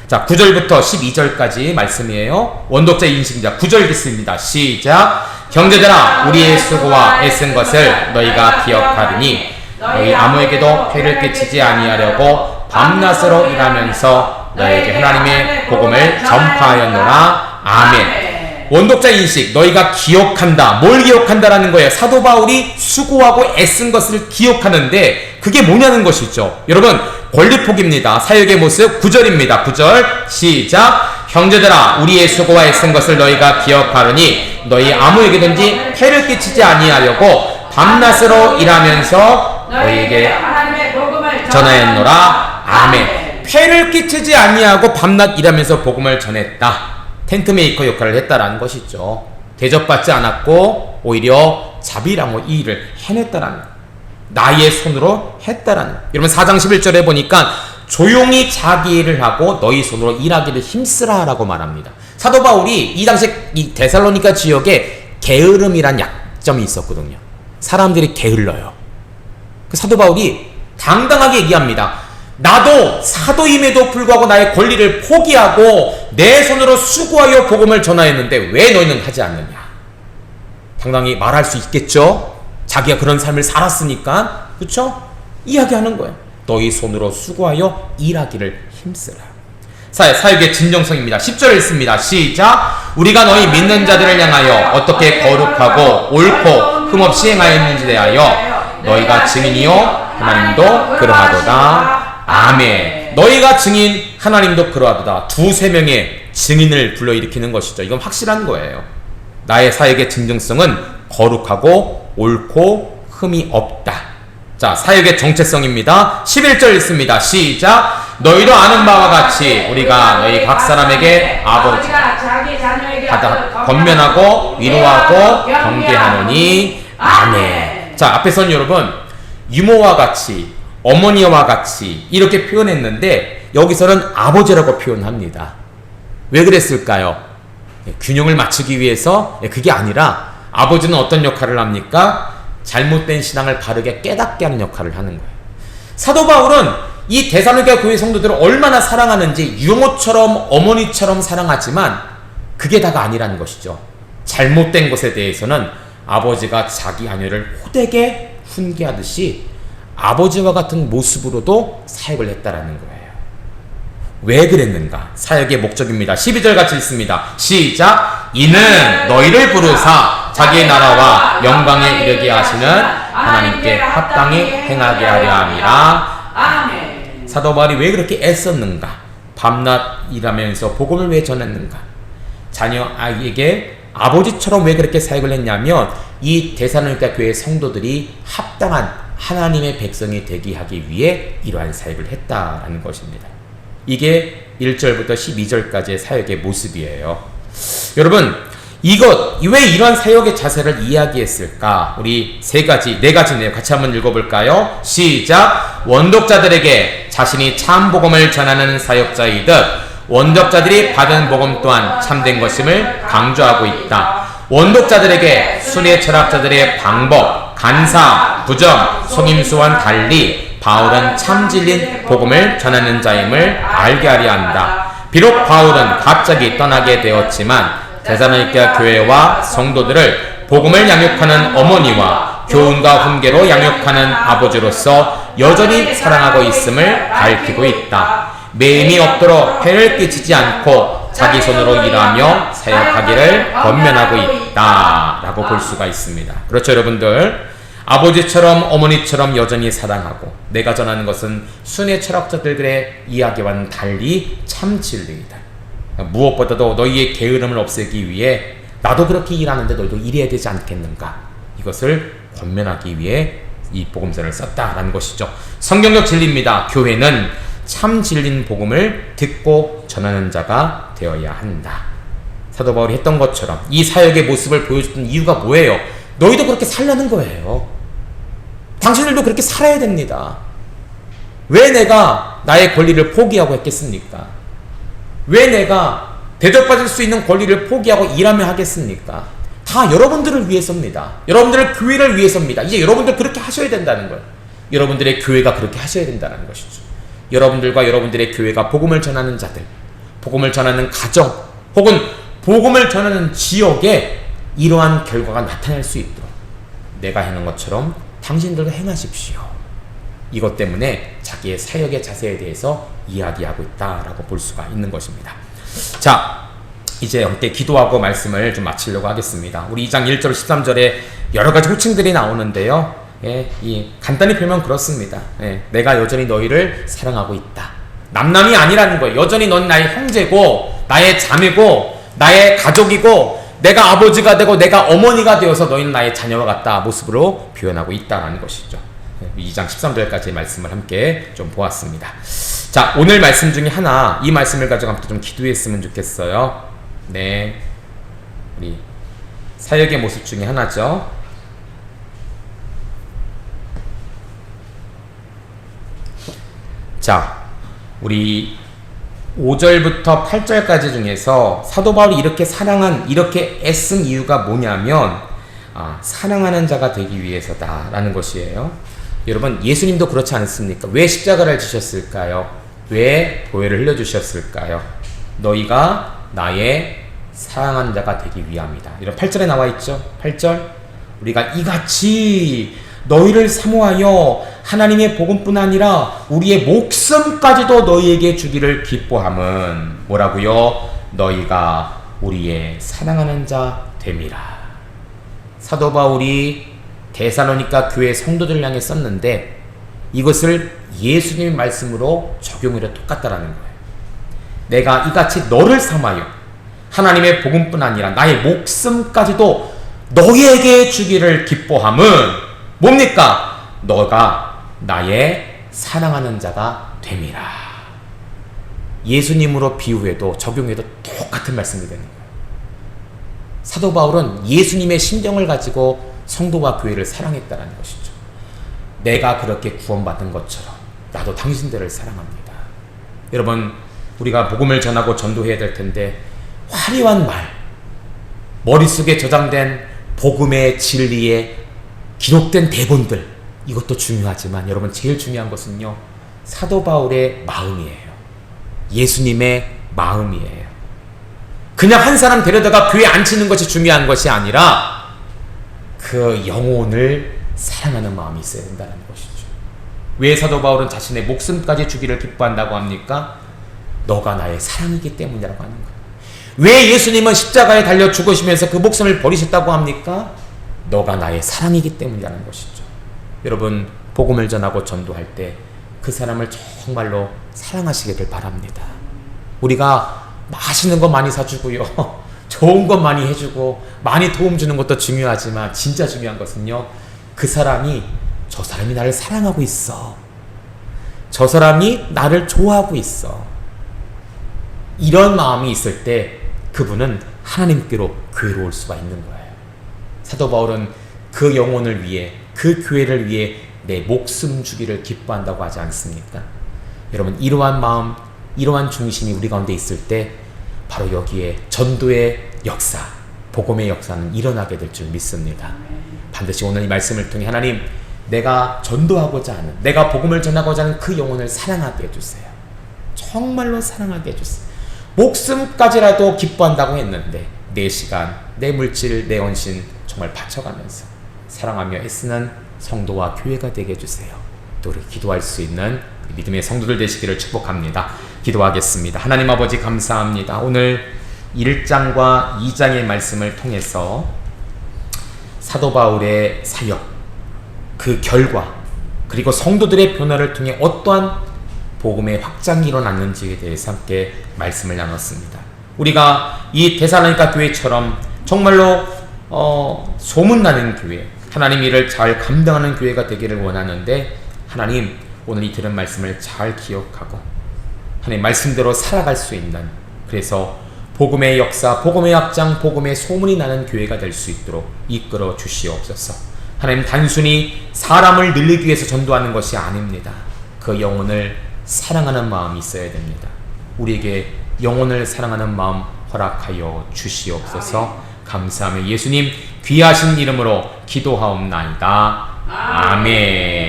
자, 9절부터 12절까지 말씀이에요. 원독자 인식자 9절 읽습니다. 시작. 형제들아, 우리의 수고와 애쓴 것을 너희가 기억하리니 너희 아무에게도 폐를 끼치지 아니하려고 밤낮으로 일하면서 너희에게 하나님의 복음을 전파하였노라. 아멘. 원독자 인식, 너희가 기억한다. 뭘 기억한다라는 거예요? 사도 바울이 수고하고 애쓴 것을 기억하는데 그게 뭐냐는 것이죠. 여러분, 권리폭입니다. 사역의 모습 9절입니다. 9절 시작. 형제들아, 우리의 수고와 애쓴 것을 너희가 기억하려니 너희 아무에게든지 폐를 끼치지 아니하려고 밤낮으로 일하면서 너희에게 전하였노라. 아멘. 폐를 끼치지 아니하고 밤낮 일하면서 복음을 전했다. 텐트메이커 역할을 했다라는 것이죠. 대접받지 않았고 오히려 자비랑으로 이 일을 해냈다라는, 나의 손으로 했다라는. 여러분, 4장 11절에 보니까 조용히 자기 일을 하고 너희 손으로 일하기를 힘쓰라 라고 말합니다. 사도 바울이 이 당시 이 데살로니가 지역에 게으름이란 약점이 있었거든요. 사람들이 게을러요. 그 사도 바울이 당당하게 얘기합니다. 나도 사도임에도 불구하고 나의 권리를 포기하고 내 손으로 수고하여 복음을 전하였는데 왜 너희는 하지 않느냐? 당당히 말할 수 있겠죠? 자기가 그런 삶을 살았으니까. 그렇죠? 이야기하는 거예요. 너희 손으로 수고하여 일하기를 힘쓰라. 사역의 진정성입니다. 10절 읽습니다. 시작. 우리가 너희 믿는 자들을 향하여 어떻게 거룩하고 옳고 흠없이 행하였는지 대하여 너희가 증인이요 하나님도 그러하도다. 아멘. 너희가 증인, 하나님도 그러하도다. 두세 명의 증인을 불러일으키는 것이죠. 이건 확실한 거예요. 나의 사역의 진정성은 거룩하고 옳고 흠이 없다. 자, 사역의 정체성입니다. 11절 읽습니다. 시작. 너희도 아는 바와 같이 우리가 너희 각 사람에게 아버지가 자기 자녀에게 권면하고 위로하고 경계하노니. 아멘. 자, 앞에서는 여러분 유모와 같이, 어머니와 같이 이렇게 표현했는데 여기서는 아버지라고 표현합니다. 왜 그랬을까요? 균형을 맞추기 위해서. 그게 아니라 아버지는 어떤 역할을 합니까? 잘못된 신앙을 바르게 깨닫게 하는 역할을 하는 거예요. 사도 바울은 이 데살로니가 교회 성도들을 얼마나 사랑하는지 유모처럼 어머니처럼 사랑하지만 그게 다가 아니라는 것이죠. 잘못된 것에 대해서는 아버지가 자기 자녀를 호되게 훈계하듯이 아버지와 같은 모습으로도 사역을 했다라는 거예요. 왜 그랬는가? 사역의 목적입니다. 12절 같이 읽습니다. 시작. 이는 너희를 부르사 자기의 나라와 영광에 이르게 하시는 하나님께 합당히 행하게 하려 함이라. 아멘. 사도 바울이 왜 그렇게 애썼는가? 밤낮 일하면서 복음을 왜 전했는가? 자녀 아이에게 아버지처럼 왜 그렇게 사역을 했냐면 이 데살로니가 교회 성도들이 합당한 하나님의 백성이 되게 하기 위해 이러한 사역을 했다라는 것입니다. 이게 1절부터 12절까지의 사역의 모습이에요. 여러분, 왜 이러한 사역의 자세를 이야기했을까? 우리 네 가지네요. 같이 한번 읽어볼까요? 시작. 원독자들에게 자신이 참 복음을 전하는 사역자이듯 원독자들이 받은 복음 또한 참된 것임을 강조하고 있다. 원독자들에게 순회 철학자들의 방법, 간사, 부정, 속임수와는 달리 바울은 참 진린 복음을 전하는 자임을 알게 하려 한다. 비록 바울은 갑자기 떠나게 되었지만 데살로니가 교회와 성도들을 복음을 양육하는 어머니와 교훈과 훈계로 양육하는 아버지로서 여전히 사랑하고 있음을 밝히고 있다. 매임이 없도록 폐를 끼치지 않고 자기 손으로 일하며 사역하기를 권면하고 있다 라고 볼 수가 있습니다. 그렇죠, 여러분들? 아버지처럼 어머니처럼 여전히 사랑하고 내가 전하는 것은 순회 철학자들의 이야기와는 달리 참 진리이다. 무엇보다도 너희의 게으름을 없애기 위해 나도 그렇게 일하는데 너희도 일해야 되지 않겠는가? 이것을 권면하기 위해 이 복음서를 썼다라는 것이죠. 성경적 진리입니다. 교회는 참 진리인 복음을 듣고 전하는 자가 되어야 한다. 사도 바울이 했던 것처럼 이 사역의 모습을 보여줬던 이유가 뭐예요? 너희도 그렇게 살라는 거예요. 당신들도 그렇게 살아야 됩니다. 왜 내가 나의 권리를 포기하고 했겠습니까? 왜 내가 대접받을 수 있는 권리를 포기하고 일하며 하겠습니까? 다 여러분들을 위해서입니다. 여러분들의 교회를 위해서입니다. 이제 여러분들 그렇게 하셔야 된다는 거예요. 여러분들의 교회가 그렇게 하셔야 된다는 것이죠. 여러분들과 여러분들의 교회가 복음을 전하는 자들, 복음을 전하는 가정, 혹은 복음을 전하는 지역에 이러한 결과가 나타날 수 있도록 내가 해놓은 것처럼 당신들도 행하십시오. 이것 때문에 자기의 사역의 자세에 대해서 이야기하고 있다라고 볼 수가 있는 것입니다. 자, 이제 함께 기도하고 말씀을 좀 마치려고 하겠습니다. 우리 2장 1절 13절에 여러 가지 호칭들이 나오는데요. 간단히 표현하면 그렇습니다. 내가 여전히 너희를 사랑하고 있다. 남남이 아니라는 거예요. 여전히 넌 나의 형제고 나의 자매고 나의 가족이고 내가 아버지가 되고 내가 어머니가 되어서 너희는 나의 자녀와 같다 모습으로 표현하고 있다라는 것이죠. 2장 13절까지의 말씀을 함께 좀 보았습니다. 자, 오늘 말씀 중에 하나, 이 말씀을 가지고 함께 좀 기도했으면 좋겠어요. 네, 우리 사역의 모습 중에 하나죠. 자, 우리 5절부터 8절까지 중에서 사도 바울이 이렇게 이렇게 애쓴 이유가 뭐냐면 사랑하는 자가 되기 위해서다라는 것이에요. 여러분, 예수님도 그렇지 않습니까? 왜 십자가를 지셨을까요? 왜 보혈을 흘려주셨을까요? 너희가 나의 사랑하는 자가 되기 위함이다. 이런 8절에 나와 있죠. 8절, 우리가 이같이 너희를 사모하여 하나님의 복음뿐 아니라 우리의 목숨까지도 너희에게 주기를 기뻐함은 뭐라고요? 너희가 우리의 사랑하는 자 됨이라. 사도 바울이 데살로니가 교회 성도들 향해 썼는데 이것을 예수님의 말씀으로 적용해도 똑같다라는 거예요. 내가 이같이 너를 삼하여 하나님의 복음뿐 아니라 나의 목숨까지도 너희에게 주기를 기뻐함은 뭡니까? 너가 나의 사랑하는 자가 됨이라. 예수님으로 비유해도 적용해도 똑같은 말씀이 되는 거예요. 사도 바울은 예수님의 심정을 가지고 성도와 교회를 사랑했다는 것이죠. 내가 그렇게 구원받은 것처럼 나도 당신들을 사랑합니다. 여러분, 우리가 복음을 전하고 전도해야 될 텐데 화려한 말, 머릿속에 저장된 복음의 진리에 기록된 대본들, 이것도 중요하지만 여러분, 제일 중요한 것은요, 사도 바울의 마음이에요. 예수님의 마음이에요. 그냥 한 사람 데려다가 교회에 앉히는 것이 중요한 것이 아니라 그 영혼을 사랑하는 마음이 있어야 된다는 것이죠. 왜 사도 바울은 자신의 목숨까지 주기를 기뻐한다고 합니까? 너가 나의 사랑이기 때문이라고 하는 거예요. 왜 예수님은 십자가에 달려 죽으시면서 그 목숨을 버리셨다고 합니까? 너가 나의 사랑이기 때문이라는 것이죠. 여러분, 복음을 전하고 전도할 때 그 사람을 정말로 사랑하시기를 바랍니다. 우리가 맛있는 거 많이 사주고요, 좋은 것 많이 해주고 많이 도움 주는 것도 중요하지만 진짜 중요한 것은요, 그 사람이, 저 사람이 나를 사랑하고 있어, 저 사람이 나를 좋아하고 있어, 이런 마음이 있을 때 그분은 하나님께로 교회로 올 수가 있는 거예요. 사도 바울은 그 영혼을 위해, 그 교회를 위해 내 목숨 주기를 기뻐한다고 하지 않습니까? 여러분, 이러한 마음, 이러한 중심이 우리 가운데 있을 때 바로 여기에 전도의 역사, 복음의 역사는 일어나게 될 줄 믿습니다. 반드시 오늘 이 말씀을 통해 하나님, 내가 전도하고자 하는, 내가 복음을 전하고자 하는 그 영혼을 사랑하게 해주세요. 정말로 사랑하게 해주세요. 목숨까지라도 기뻐한다고 했는데 내 시간, 내 물질, 내 헌신 정말 바쳐가면서 사랑하며 애쓰는 성도와 교회가 되게 해주세요. 또 우리 기도할 수 있는 믿음의 성도들 되시기를 축복합니다. 기도하겠습니다. 하나님 아버지, 감사합니다. 오늘 1장과 2장의 말씀을 통해서 사도 바울의 사역, 그 결과 그리고 성도들의 변화를 통해 어떠한 복음의 확장이 일어났는지에 대해서 함께 말씀을 나눴습니다. 우리가 이 데살로니가 교회처럼 정말로 소문나는 교회, 하나님 일을 잘 감당하는 교회가 되기를 원하는데, 하나님 오늘 이 들은 말씀을 잘 기억하고 하나님 말씀대로 살아갈 수 있는, 그래서 복음의 역사, 복음의 확장, 복음의 소문이 나는 교회가 될 수 있도록 이끌어 주시옵소서. 하나님 단순히 사람을 늘리기 위해서 전도하는 것이 아닙니다. 그 영혼을 사랑하는 마음이 있어야 됩니다. 우리에게 영혼을 사랑하는 마음 허락하여 주시옵소서. 감사하며 예수님 귀하신 이름으로 기도하옵나이다. 아멘.